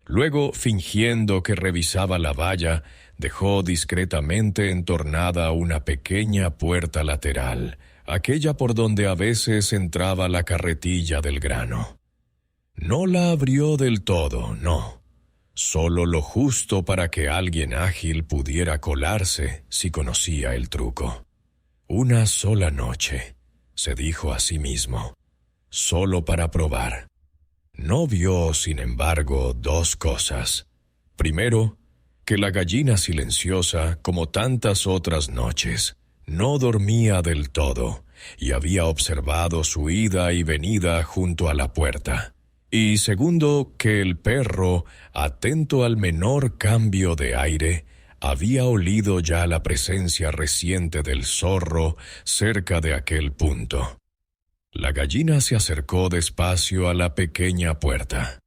Luego, fingiendo que revisaba la valla, dejó discretamente entornada una pequeña puerta lateral, aquella por donde a veces entraba la carretilla del grano. No la abrió del todo, no. Solo lo justo para que alguien ágil pudiera colarse si conocía el truco. «Una sola noche», se dijo a sí mismo, «solo para probar». No vio, sin embargo, dos cosas. Primero, que la gallina silenciosa, como tantas otras noches, no dormía del todo y había observado su ida y venida junto a la puerta. Y segundo, que el perro, atento al menor cambio de aire, había olido ya la presencia reciente del zorro cerca de aquel punto. La gallina se acercó despacio a la pequeña puerta.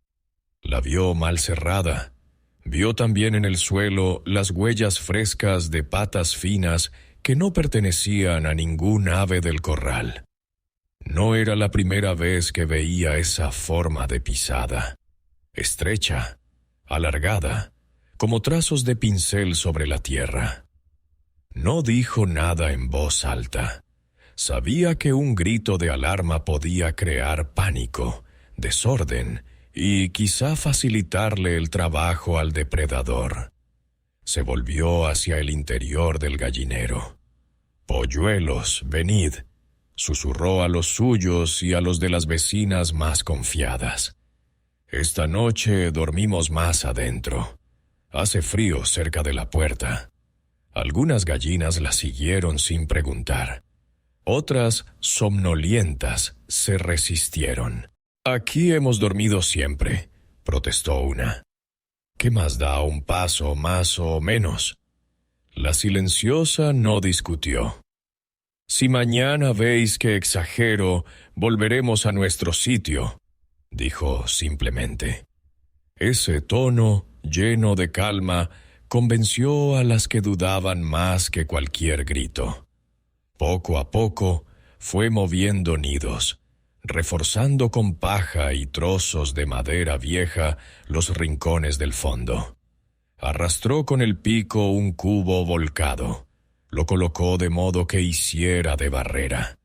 La vio mal cerrada. Vio también en el suelo las huellas frescas de patas finas que no pertenecían a ningún ave del corral. No era la primera vez que veía esa forma de pisada, estrecha, alargada, como trazos de pincel sobre la tierra. No dijo nada en voz alta. Sabía que un grito de alarma podía crear pánico, desorden y quizá facilitarle el trabajo al depredador. Se volvió hacia el interior del gallinero. «Polluelos, venid», susurró a los suyos y a los de las vecinas más confiadas. «Esta noche dormimos más adentro. Hace frío cerca de la puerta». Algunas gallinas la siguieron sin preguntar. Otras, somnolientas, se resistieron. «Aquí hemos dormido siempre», protestó una. «¿Qué más da un paso más o menos?» La silenciosa no discutió. «Si mañana veis que exagero, volveremos a nuestro sitio», dijo simplemente. Ese tono, lleno de calma, convenció a las que dudaban más que cualquier grito. Poco a poco fue moviendo nidos, reforzando con paja y trozos de madera vieja los rincones del fondo. Arrastró con el pico un cubo volcado. Lo colocó de modo que hiciera de barrera.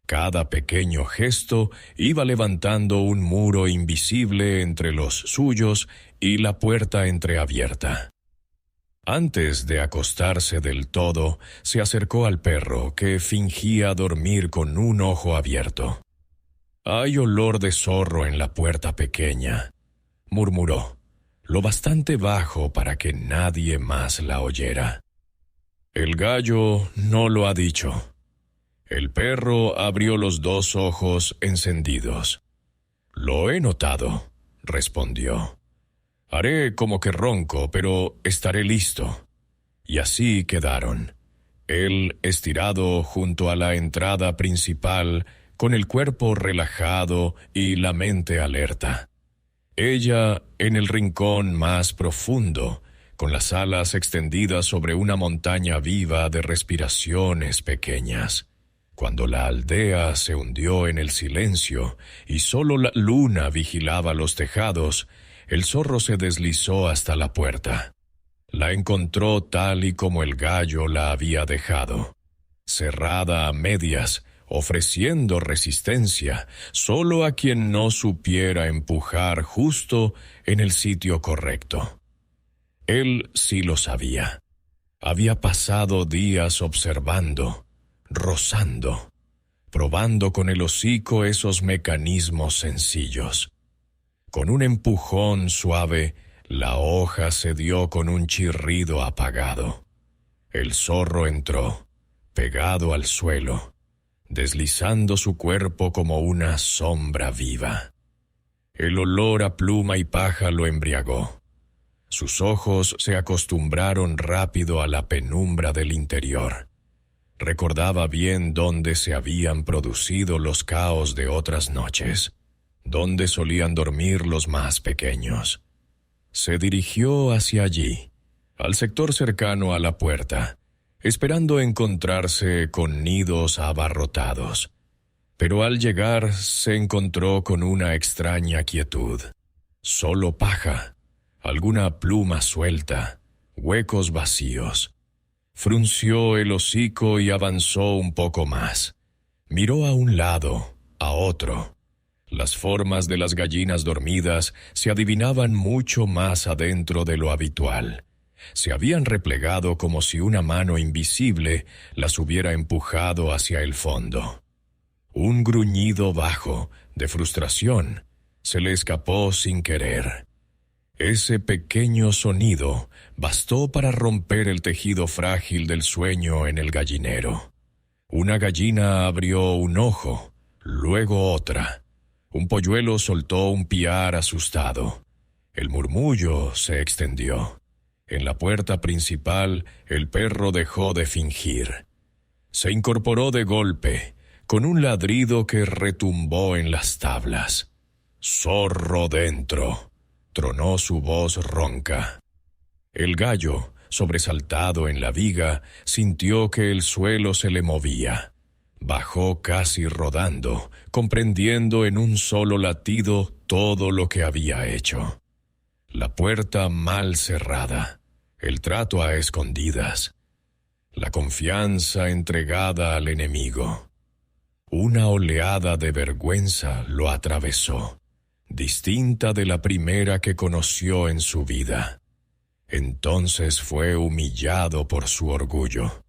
Cada pequeño gesto iba levantando un muro invisible entre los suyos y la puerta entreabierta. Antes de acostarse del todo, se acercó al perro, que fingía dormir con un ojo abierto. «Hay olor de zorro en la puerta pequeña», murmuró, lo bastante bajo para que nadie más la oyera. «El gallo no lo ha dicho». El perro abrió los dos ojos encendidos. «Lo he notado», respondió. «Haré como que ronco, pero estaré listo». Y así quedaron. Él estirado junto a la entrada principal, con el cuerpo relajado y la mente alerta. Ella en el rincón más profundo, con las alas extendidas sobre una montaña viva de respiraciones pequeñas. Cuando la aldea se hundió en el silencio y solo la luna vigilaba los tejados, el zorro se deslizó hasta la puerta. La encontró tal y como el gallo la había dejado, cerrada a medias, ofreciendo resistencia solo a quien no supiera empujar justo en el sitio correcto. Él sí lo sabía. Había pasado días observando, rozando, probando con el hocico esos mecanismos sencillos. Con un empujón suave, la hoja se dio con un chirrido apagado. El zorro entró, pegado al suelo, deslizando su cuerpo como una sombra viva. El olor a pluma y paja lo embriagó. Sus ojos se acostumbraron rápido a la penumbra del interior. Recordaba bien dónde se habían producido los caos de otras noches, dónde solían dormir los más pequeños. Se dirigió hacia allí, al sector cercano a la puerta, esperando encontrarse con nidos abarrotados. Pero al llegar se encontró con una extraña quietud. Solo paja, alguna pluma suelta, huecos vacíos. Frunció el hocico y avanzó un poco más. Miró a un lado, a otro. Las formas de las gallinas dormidas se adivinaban mucho más adentro de lo habitual. Se habían replegado como si una mano invisible las hubiera empujado hacia el fondo. Un gruñido bajo, de frustración, se le escapó sin querer. Ese pequeño sonido bastó para romper el tejido frágil del sueño en el gallinero. Una gallina abrió un ojo, luego otra. Un polluelo soltó un piar asustado. El murmullo se extendió. En la puerta principal, el perro dejó de fingir. Se incorporó de golpe, con un ladrido que retumbó en las tablas. «¡Zorro dentro!», tronó su voz ronca. El gallo, sobresaltado en la viga, sintió que el suelo se le movía. Bajó casi rodando, comprendiendo en un solo latido todo lo que había hecho. La puerta mal cerrada, el trato a escondidas, la confianza entregada al enemigo. Una oleada de vergüenza lo atravesó, distinta de la primera que conoció en su vida. Entonces fue humillado por su orgullo.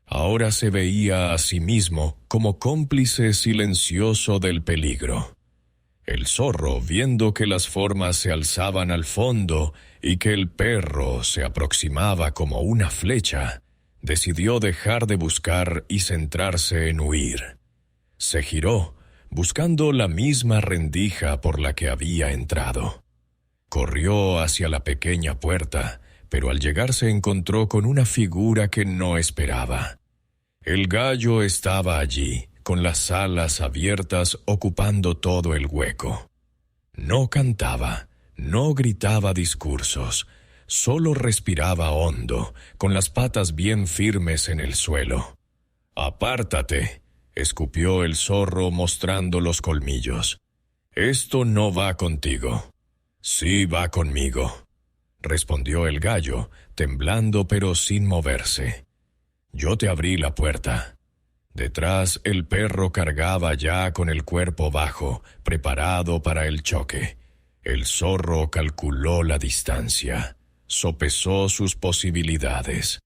Ahora se veía a sí mismo como cómplice silencioso del peligro. El zorro, viendo que las formas se alzaban al fondo y que el perro se aproximaba como una flecha, decidió dejar de buscar y centrarse en huir. Se giró, buscando la misma rendija por la que había entrado. Corrió hacia la pequeña puerta, pero al llegar se encontró con una figura que no esperaba. El gallo estaba allí, con las alas abiertas ocupando todo el hueco. No cantaba, no gritaba discursos, solo respiraba hondo, con las patas bien firmes en el suelo. «Apártate», escupió el zorro mostrando los colmillos. «Esto no va contigo». «Sí va conmigo», respondió el gallo, temblando pero sin moverse. «Yo te abrí la puerta». Detrás el perro cargaba ya con el cuerpo bajo, preparado para el choque. El zorro calculó la distancia, sopesó sus posibilidades.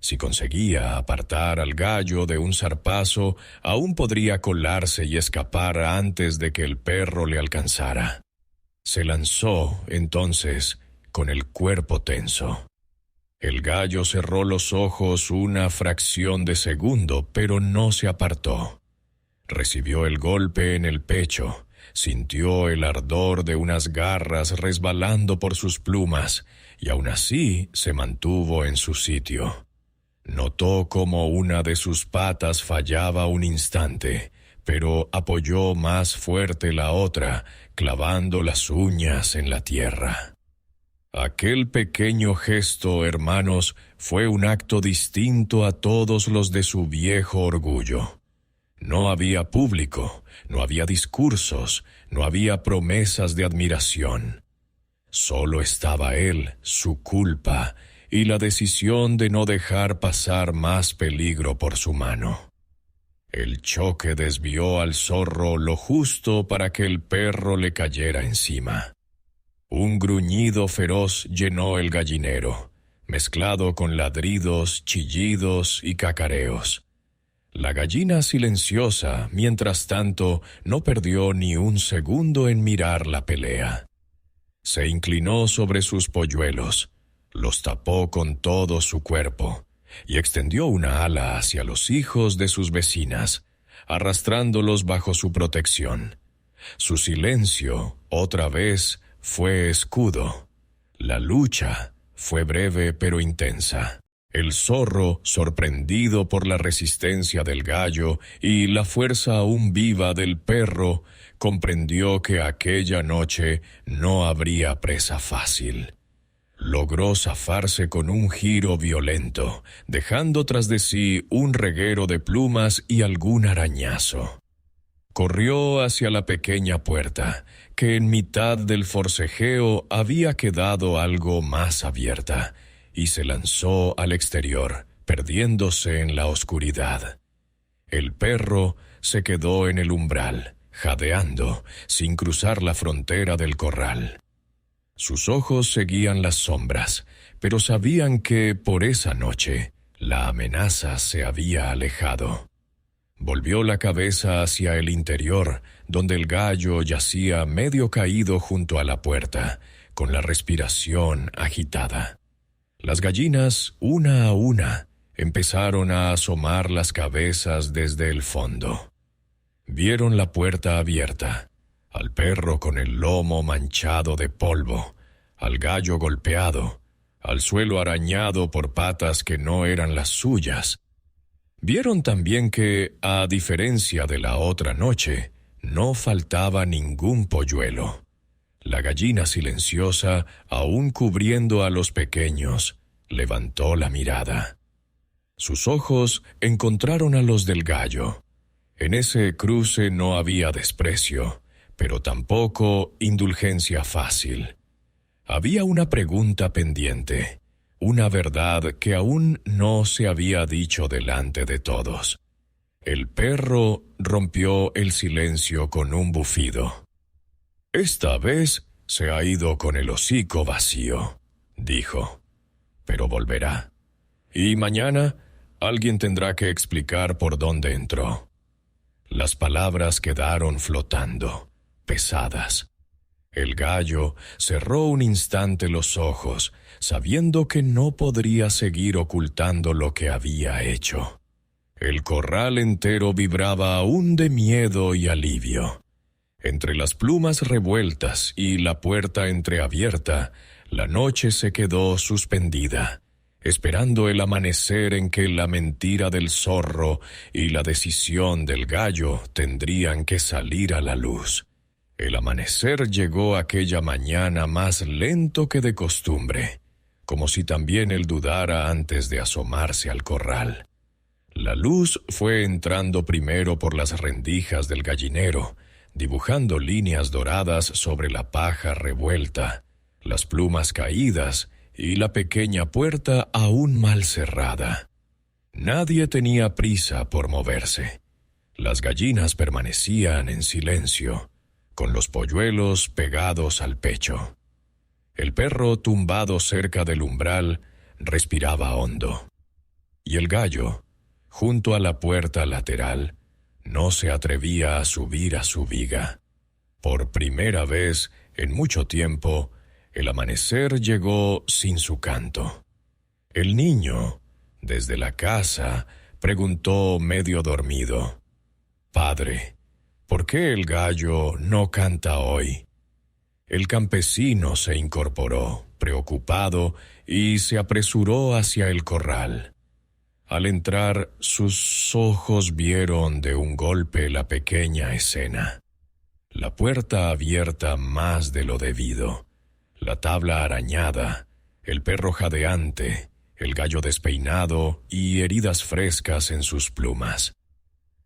Si conseguía apartar al gallo de un zarpazo, aún podría colarse y escapar antes de que el perro le alcanzara. Se lanzó, entonces, con el cuerpo tenso. El gallo cerró los ojos una fracción de segundo, pero no se apartó. Recibió el golpe en el pecho, sintió el ardor de unas garras resbalando por sus plumas, y aún así se mantuvo en su sitio. Notó cómo una de sus patas fallaba un instante, pero apoyó más fuerte la otra, clavando las uñas en la tierra. Aquel pequeño gesto, hermanos, fue un acto distinto a todos los de su viejo orgullo. No había público, no había discursos, no había promesas de admiración. Solo estaba él, su culpa, y la decisión de no dejar pasar más peligro por su mano. El choque desvió al zorro lo justo para que el perro le cayera encima. Un gruñido feroz llenó el gallinero, mezclado con ladridos, chillidos y cacareos. La gallina silenciosa, mientras tanto, no perdió ni un segundo en mirar la pelea. Se inclinó sobre sus polluelos, los tapó con todo su cuerpo, y extendió una ala hacia los hijos de sus vecinas, arrastrándolos bajo su protección. Su silencio, otra vez, fue escudo. La lucha fue breve pero intensa. El zorro, sorprendido por la resistencia del gallo y la fuerza aún viva del perro, comprendió que aquella noche no habría presa fácil. Logró zafarse con un giro violento, dejando tras de sí un reguero de plumas y algún arañazo. Corrió hacia la pequeña puerta, que en mitad del forcejeo había quedado algo más abierta, y se lanzó al exterior, perdiéndose en la oscuridad. El perro se quedó en el umbral, jadeando, sin cruzar la frontera del corral. Sus ojos seguían las sombras, pero sabían que, por esa noche, la amenaza se había alejado. Volvió la cabeza hacia el interior, donde el gallo yacía medio caído junto a la puerta, con la respiración agitada. Las gallinas, una a una, empezaron a asomar las cabezas desde el fondo. Vieron la puerta abierta, al perro con el lomo manchado de polvo, al gallo golpeado, al suelo arañado por patas que no eran las suyas. Vieron también que, a diferencia de la otra noche, no faltaba ningún polluelo. La gallina silenciosa, aún cubriendo a los pequeños, levantó la mirada. Sus ojos encontraron a los del gallo. En ese cruce no había desprecio, pero tampoco indulgencia fácil. Había una pregunta pendiente, una verdad que aún no se había dicho delante de todos. El perro rompió el silencio con un bufido. «Esta vez se ha ido con el hocico vacío», dijo, «pero volverá. Y mañana alguien tendrá que explicar por dónde entró». Las palabras quedaron flotando, pesadas. El gallo cerró un instante los ojos, sabiendo que no podría seguir ocultando lo que había hecho. El corral entero vibraba aún de miedo y alivio. Entre las plumas revueltas y la puerta entreabierta, la noche se quedó suspendida, esperando el amanecer en que la mentira del zorro y la decisión del gallo tendrían que salir a la luz. El amanecer llegó aquella mañana más lento que de costumbre, como si también él dudara antes de asomarse al corral. La luz fue entrando primero por las rendijas del gallinero, dibujando líneas doradas sobre la paja revuelta, las plumas caídas y la pequeña puerta aún mal cerrada. Nadie tenía prisa por moverse. Las gallinas permanecían en silencio, con los polluelos pegados al pecho. El perro, tumbado cerca del umbral, respiraba hondo. Y el gallo, junto a la puerta lateral, no se atrevía a subir a su viga. Por primera vez en mucho tiempo, el amanecer llegó sin su canto. El niño, desde la casa, preguntó medio dormido: «Padre, ¿por qué el gallo no canta hoy?». El campesino se incorporó, preocupado, y se apresuró hacia el corral. Al entrar, sus ojos vieron de un golpe la pequeña escena. La puerta abierta más de lo debido, la tabla arañada, el perro jadeante, el gallo despeinado y heridas frescas en sus plumas.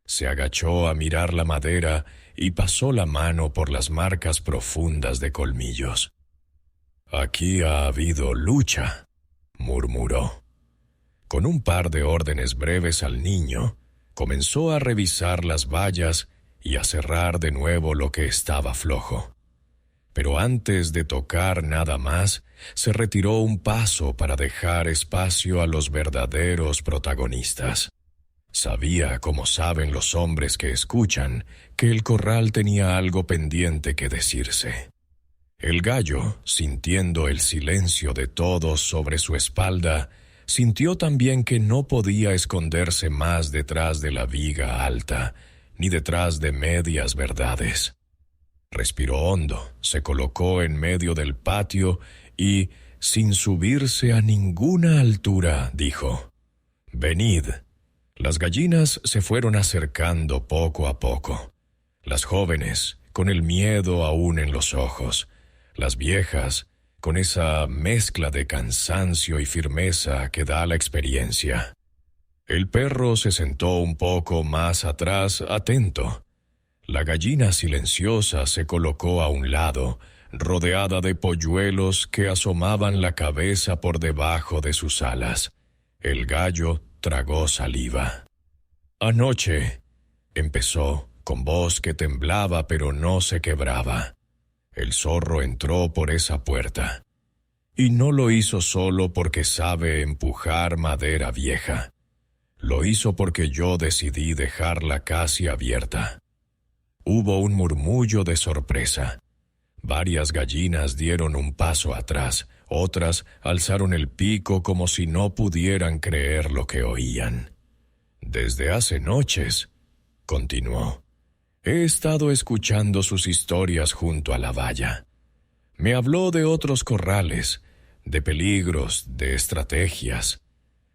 Se agachó a mirar la madera y pasó la mano por las marcas profundas de colmillos. «Aquí ha habido lucha», murmuró. Con un par de órdenes breves al niño, comenzó a revisar las vallas y a cerrar de nuevo lo que estaba flojo. Pero antes de tocar nada más, se retiró un paso para dejar espacio a los verdaderos protagonistas. Sabía, como saben los hombres que escuchan, que el corral tenía algo pendiente que decirse. El gallo, sintiendo el silencio de todos sobre su espalda, sintió también que no podía esconderse más detrás de la viga alta, ni detrás de medias verdades. Respiró hondo, se colocó en medio del patio y, sin subirse a ninguna altura, dijo: «Venid». Las gallinas se fueron acercando poco a poco. Las jóvenes, con el miedo aún en los ojos. Las viejas, con esa mezcla de cansancio y firmeza que da la experiencia. El perro se sentó un poco más atrás, atento. La gallina silenciosa se colocó a un lado, rodeada de polluelos que asomaban la cabeza por debajo de sus alas. El gallo tragó saliva. «Anoche», empezó, con voz que temblaba pero no se quebraba. «El zorro entró por esa puerta. Y no lo hizo solo porque sabe empujar madera vieja. Lo hizo porque yo decidí dejarla casi abierta». Hubo un murmullo de sorpresa. Varias gallinas dieron un paso atrás, otras alzaron el pico como si no pudieran creer lo que oían. «Desde hace noches», continuó, «he estado escuchando sus historias junto a la valla. Me habló de otros corrales, de peligros, de estrategias.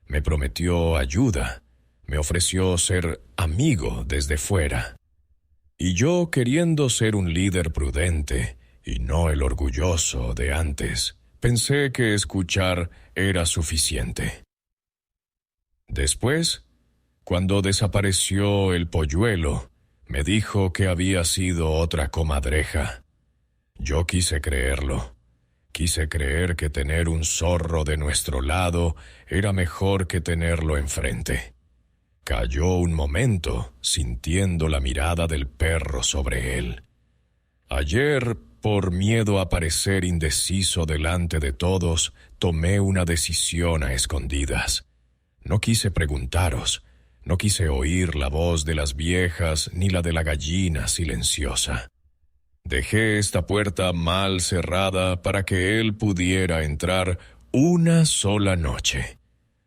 Me prometió ayuda, me ofreció ser amigo desde fuera. Y yo, queriendo ser un líder prudente, y no el orgulloso de antes, pensé que escuchar era suficiente. Después, cuando desapareció el polluelo, me dijo que había sido otra comadreja. Yo quise creerlo. Quise creer que tener un zorro de nuestro lado era mejor que tenerlo enfrente. Calló un momento, sintiendo la mirada del perro sobre él. Ayer, por miedo a parecer indeciso delante de todos, tomé una decisión a escondidas. No quise preguntaros, no quise oír la voz de las viejas ni la de la gallina silenciosa. Dejé esta puerta mal cerrada para que él pudiera entrar una sola noche,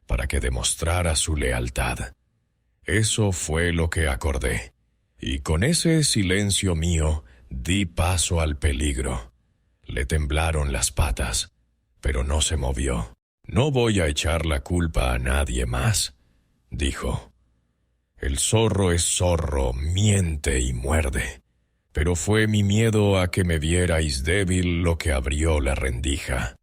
para que demostrara su lealtad. Eso fue lo que acordé, y con ese silencio mío di paso al peligro. Le temblaron las patas, pero no se movió. «No voy a echar la culpa a nadie más», dijo. «El zorro es zorro, miente y muerde. Pero fue mi miedo a que me vierais débil lo que abrió la rendija.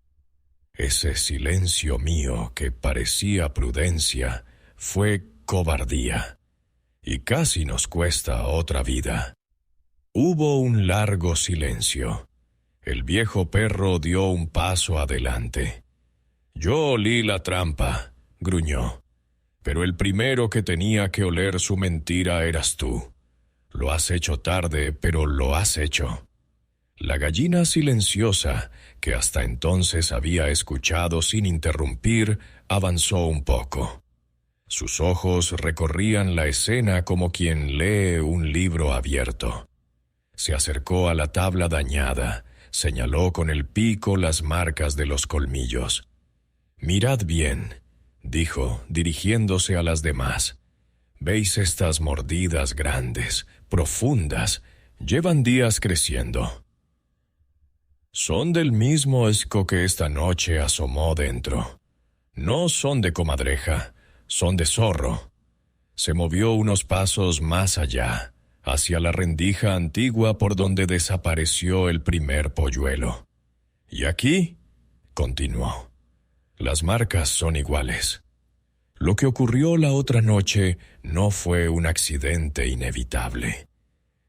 Ese silencio mío que parecía prudencia fue cobardía, y casi nos cuesta otra vida». Hubo un largo silencio. El viejo perro dio un paso adelante. «Yo olí la trampa», gruñó, «pero el primero que tenía que oler su mentira eras tú. Lo has hecho tarde, pero lo has hecho». La gallina silenciosa, que hasta entonces había escuchado sin interrumpir, avanzó un poco. Sus ojos recorrían la escena como quien lee un libro abierto. Se acercó a la tabla dañada, señaló con el pico las marcas de los colmillos. «Mirad bien», dijo, dirigiéndose a las demás. «¿Veis estas mordidas grandes, profundas? Llevan días creciendo. Son del mismo esco que esta noche asomó dentro. No son de comadreja, son de zorro». Se movió unos pasos más allá, hacia la rendija antigua por donde desapareció el primer polluelo. «Y aquí», continuó, «las marcas son iguales. Lo que ocurrió la otra noche no fue un accidente inevitable.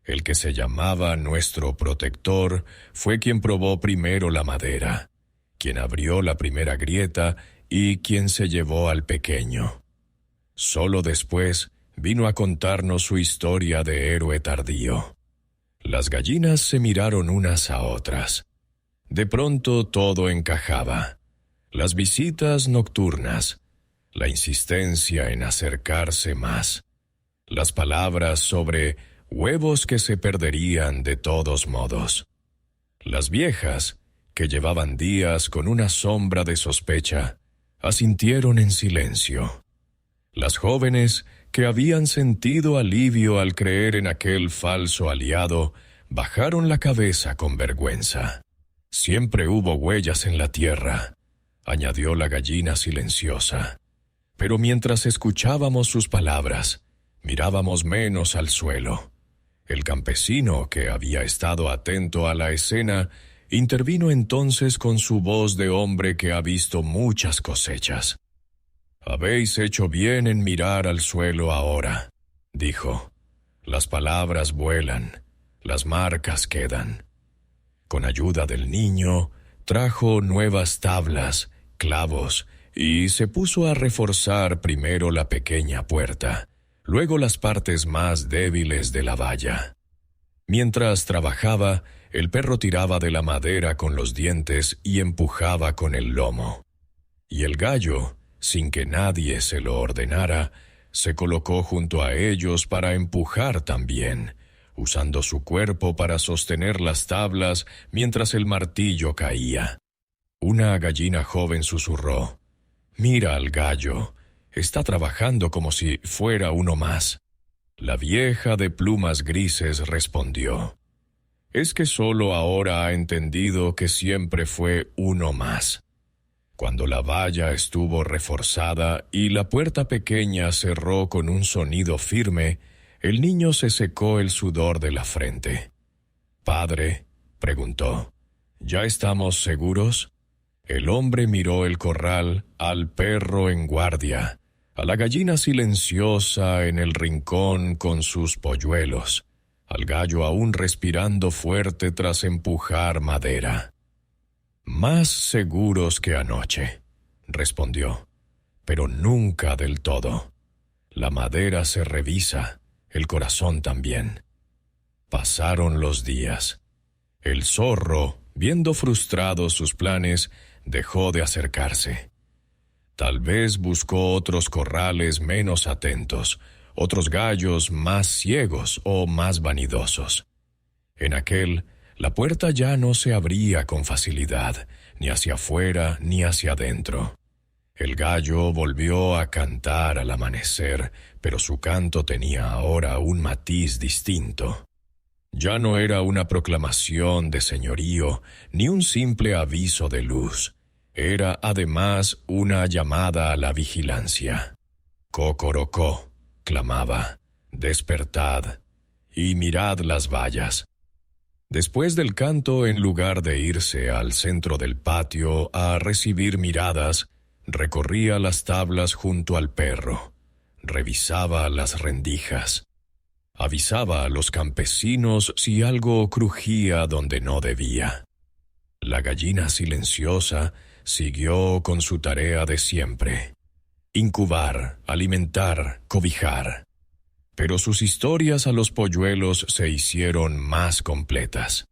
El que se llamaba nuestro protector fue quien probó primero la madera, quien abrió la primera grieta y quien se llevó al pequeño. Solo después vino a contarnos su historia de héroe tardío». Las gallinas se miraron unas a otras. De pronto todo encajaba. Las visitas nocturnas, la insistencia en acercarse más, las palabras sobre huevos que se perderían de todos modos. Las viejas, que llevaban días con una sombra de sospecha, asintieron en silencio. Las jóvenes, que habían sentido alivio al creer en aquel falso aliado, bajaron la cabeza con vergüenza. «Siempre hubo huellas en la tierra», añadió la gallina silenciosa. Pero mientras escuchábamos sus palabras, mirábamos menos al suelo. El campesino, que había estado atento a la escena, intervino entonces con su voz de hombre que ha visto muchas cosechas. «Habéis hecho bien en mirar al suelo ahora», dijo. «Las palabras vuelan, las marcas quedan». Con ayuda del niño, trajo nuevas tablas, clavos, y se puso a reforzar primero la pequeña puerta, luego las partes más débiles de la valla. Mientras trabajaba, el perro tiraba de la madera con los dientes y empujaba con el lomo. Y el gallo, sin que nadie se lo ordenara, se colocó junto a ellos para empujar también, usando su cuerpo para sostener las tablas mientras el martillo caía. Una gallina joven susurró: «Mira al gallo, está trabajando como si fuera uno más». La vieja de plumas grises respondió: «Es que solo ahora ha entendido que siempre fue uno más». Cuando la valla estuvo reforzada y la puerta pequeña cerró con un sonido firme, el niño se secó el sudor de la frente. «Padre», preguntó, «¿ya estamos seguros?» El hombre miró el corral, al perro en guardia, a la gallina silenciosa en el rincón con sus polluelos, al gallo aún respirando fuerte tras empujar madera. «Más seguros que anoche», respondió, «pero nunca del todo. La madera se revisa, el corazón también». Pasaron los días. El zorro, viendo frustrados sus planes, dejó de acercarse. Tal vez buscó otros corrales menos atentos, otros gallos más ciegos o más vanidosos. En aquel, la puerta ya no se abría con facilidad, ni hacia afuera ni hacia adentro. El gallo volvió a cantar al amanecer, pero su canto tenía ahora un matiz distinto. Ya no era una proclamación de señorío, ni un simple aviso de luz. Era además una llamada a la vigilancia. «Cocorocó», clamaba, «despertad, y mirad las vallas». Después del canto, en lugar de irse al centro del patio a recibir miradas, recorría las tablas junto al perro, revisaba las rendijas, avisaba a los campesinos si algo crujía donde no debía. La gallina silenciosa siguió con su tarea de siempre: incubar, alimentar, cobijar. Pero sus historias a los polluelos se hicieron más completas.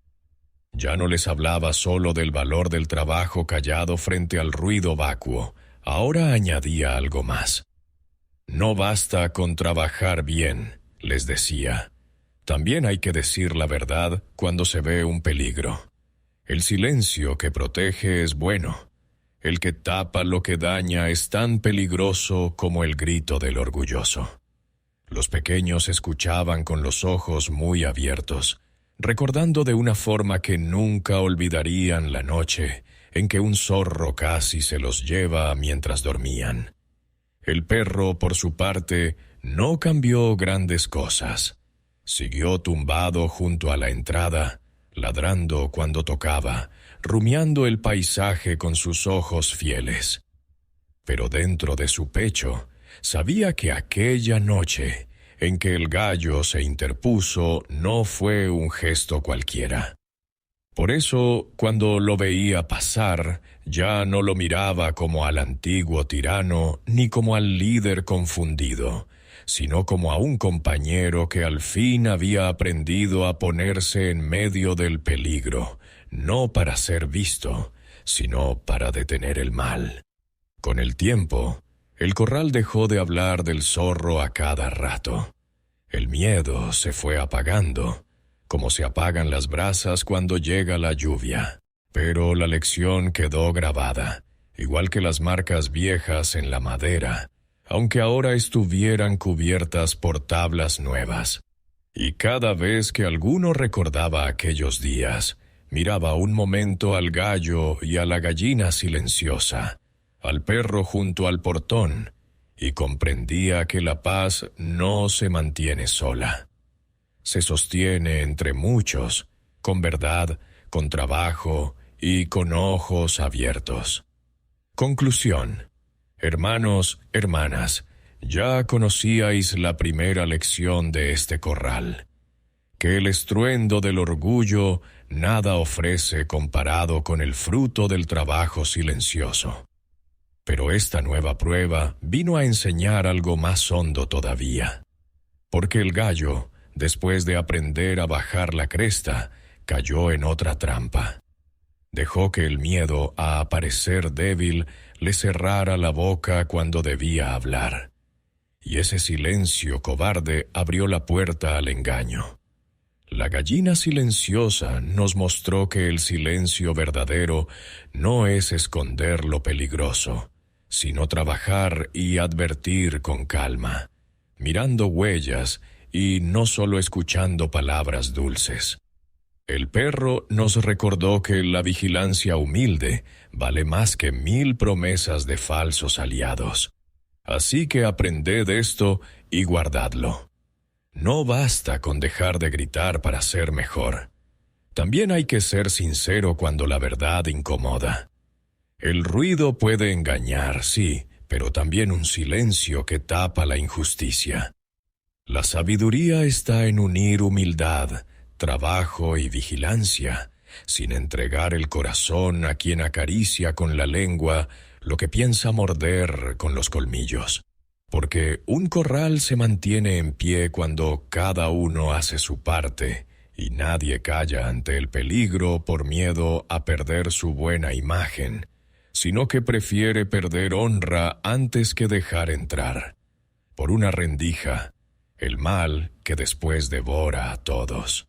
Ya no les hablaba solo del valor del trabajo callado frente al ruido vacuo, ahora añadía algo más. «No basta con trabajar bien», les decía. «También hay que decir la verdad cuando se ve un peligro. El silencio que protege es bueno. El que tapa lo que daña es tan peligroso como el grito del orgulloso». Los pequeños escuchaban con los ojos muy abiertos, recordando de una forma que nunca olvidarían la noche en que un zorro casi se los lleva mientras dormían. El perro, por su parte, no cambió grandes cosas. Siguió tumbado junto a la entrada, ladrando cuando tocaba, rumiando el paisaje con sus ojos fieles. Pero dentro de su pecho, sabía que aquella noche en que el gallo se interpuso no fue un gesto cualquiera. Por eso, cuando lo veía pasar, ya no lo miraba como al antiguo tirano ni como al líder confundido, sino como a un compañero que al fin había aprendido a ponerse en medio del peligro, no para ser visto, sino para detener el mal. Con el tiempo, el corral dejó de hablar del zorro a cada rato. El miedo se fue apagando, como se apagan las brasas cuando llega la lluvia. Pero la lección quedó grabada, igual que las marcas viejas en la madera, aunque ahora estuvieran cubiertas por tablas nuevas. Y cada vez que alguno recordaba aquellos días, miraba un momento al gallo y a la gallina silenciosa, al perro junto al portón, y comprendía que la paz no se mantiene sola. Se sostiene entre muchos, con verdad, con trabajo y con ojos abiertos. Conclusión. Hermanos, hermanas, ya conocíais la primera lección de este corral, que el estruendo del orgullo nada ofrece comparado con el fruto del trabajo silencioso. Pero esta nueva prueba vino a enseñar algo más hondo todavía, porque el gallo, después de aprender a bajar la cresta, cayó en otra trampa. Dejó que el miedo a aparecer débil le cerrara la boca cuando debía hablar, y ese silencio cobarde abrió la puerta al engaño. La gallina silenciosa nos mostró que el silencio verdadero no es esconder lo peligroso, sino trabajar y advertir con calma, mirando huellas y no solo escuchando palabras dulces. El perro nos recordó que la vigilancia humilde vale más que 1000 promesas de falsos aliados. Así que aprended esto y guardadlo. No basta con dejar de gritar para ser mejor. También hay que ser sincero cuando la verdad incomoda. El ruido puede engañar, sí, pero también un silencio que tapa la injusticia. La sabiduría está en unir humildad, trabajo y vigilancia, sin entregar el corazón a quien acaricia con la lengua lo que piensa morder con los colmillos. Porque un corral se mantiene en pie cuando cada uno hace su parte, y nadie calla ante el peligro por miedo a perder su buena imagen, sino que prefiere perder honra antes que dejar entrar, por una rendija, el mal que después devora a todos.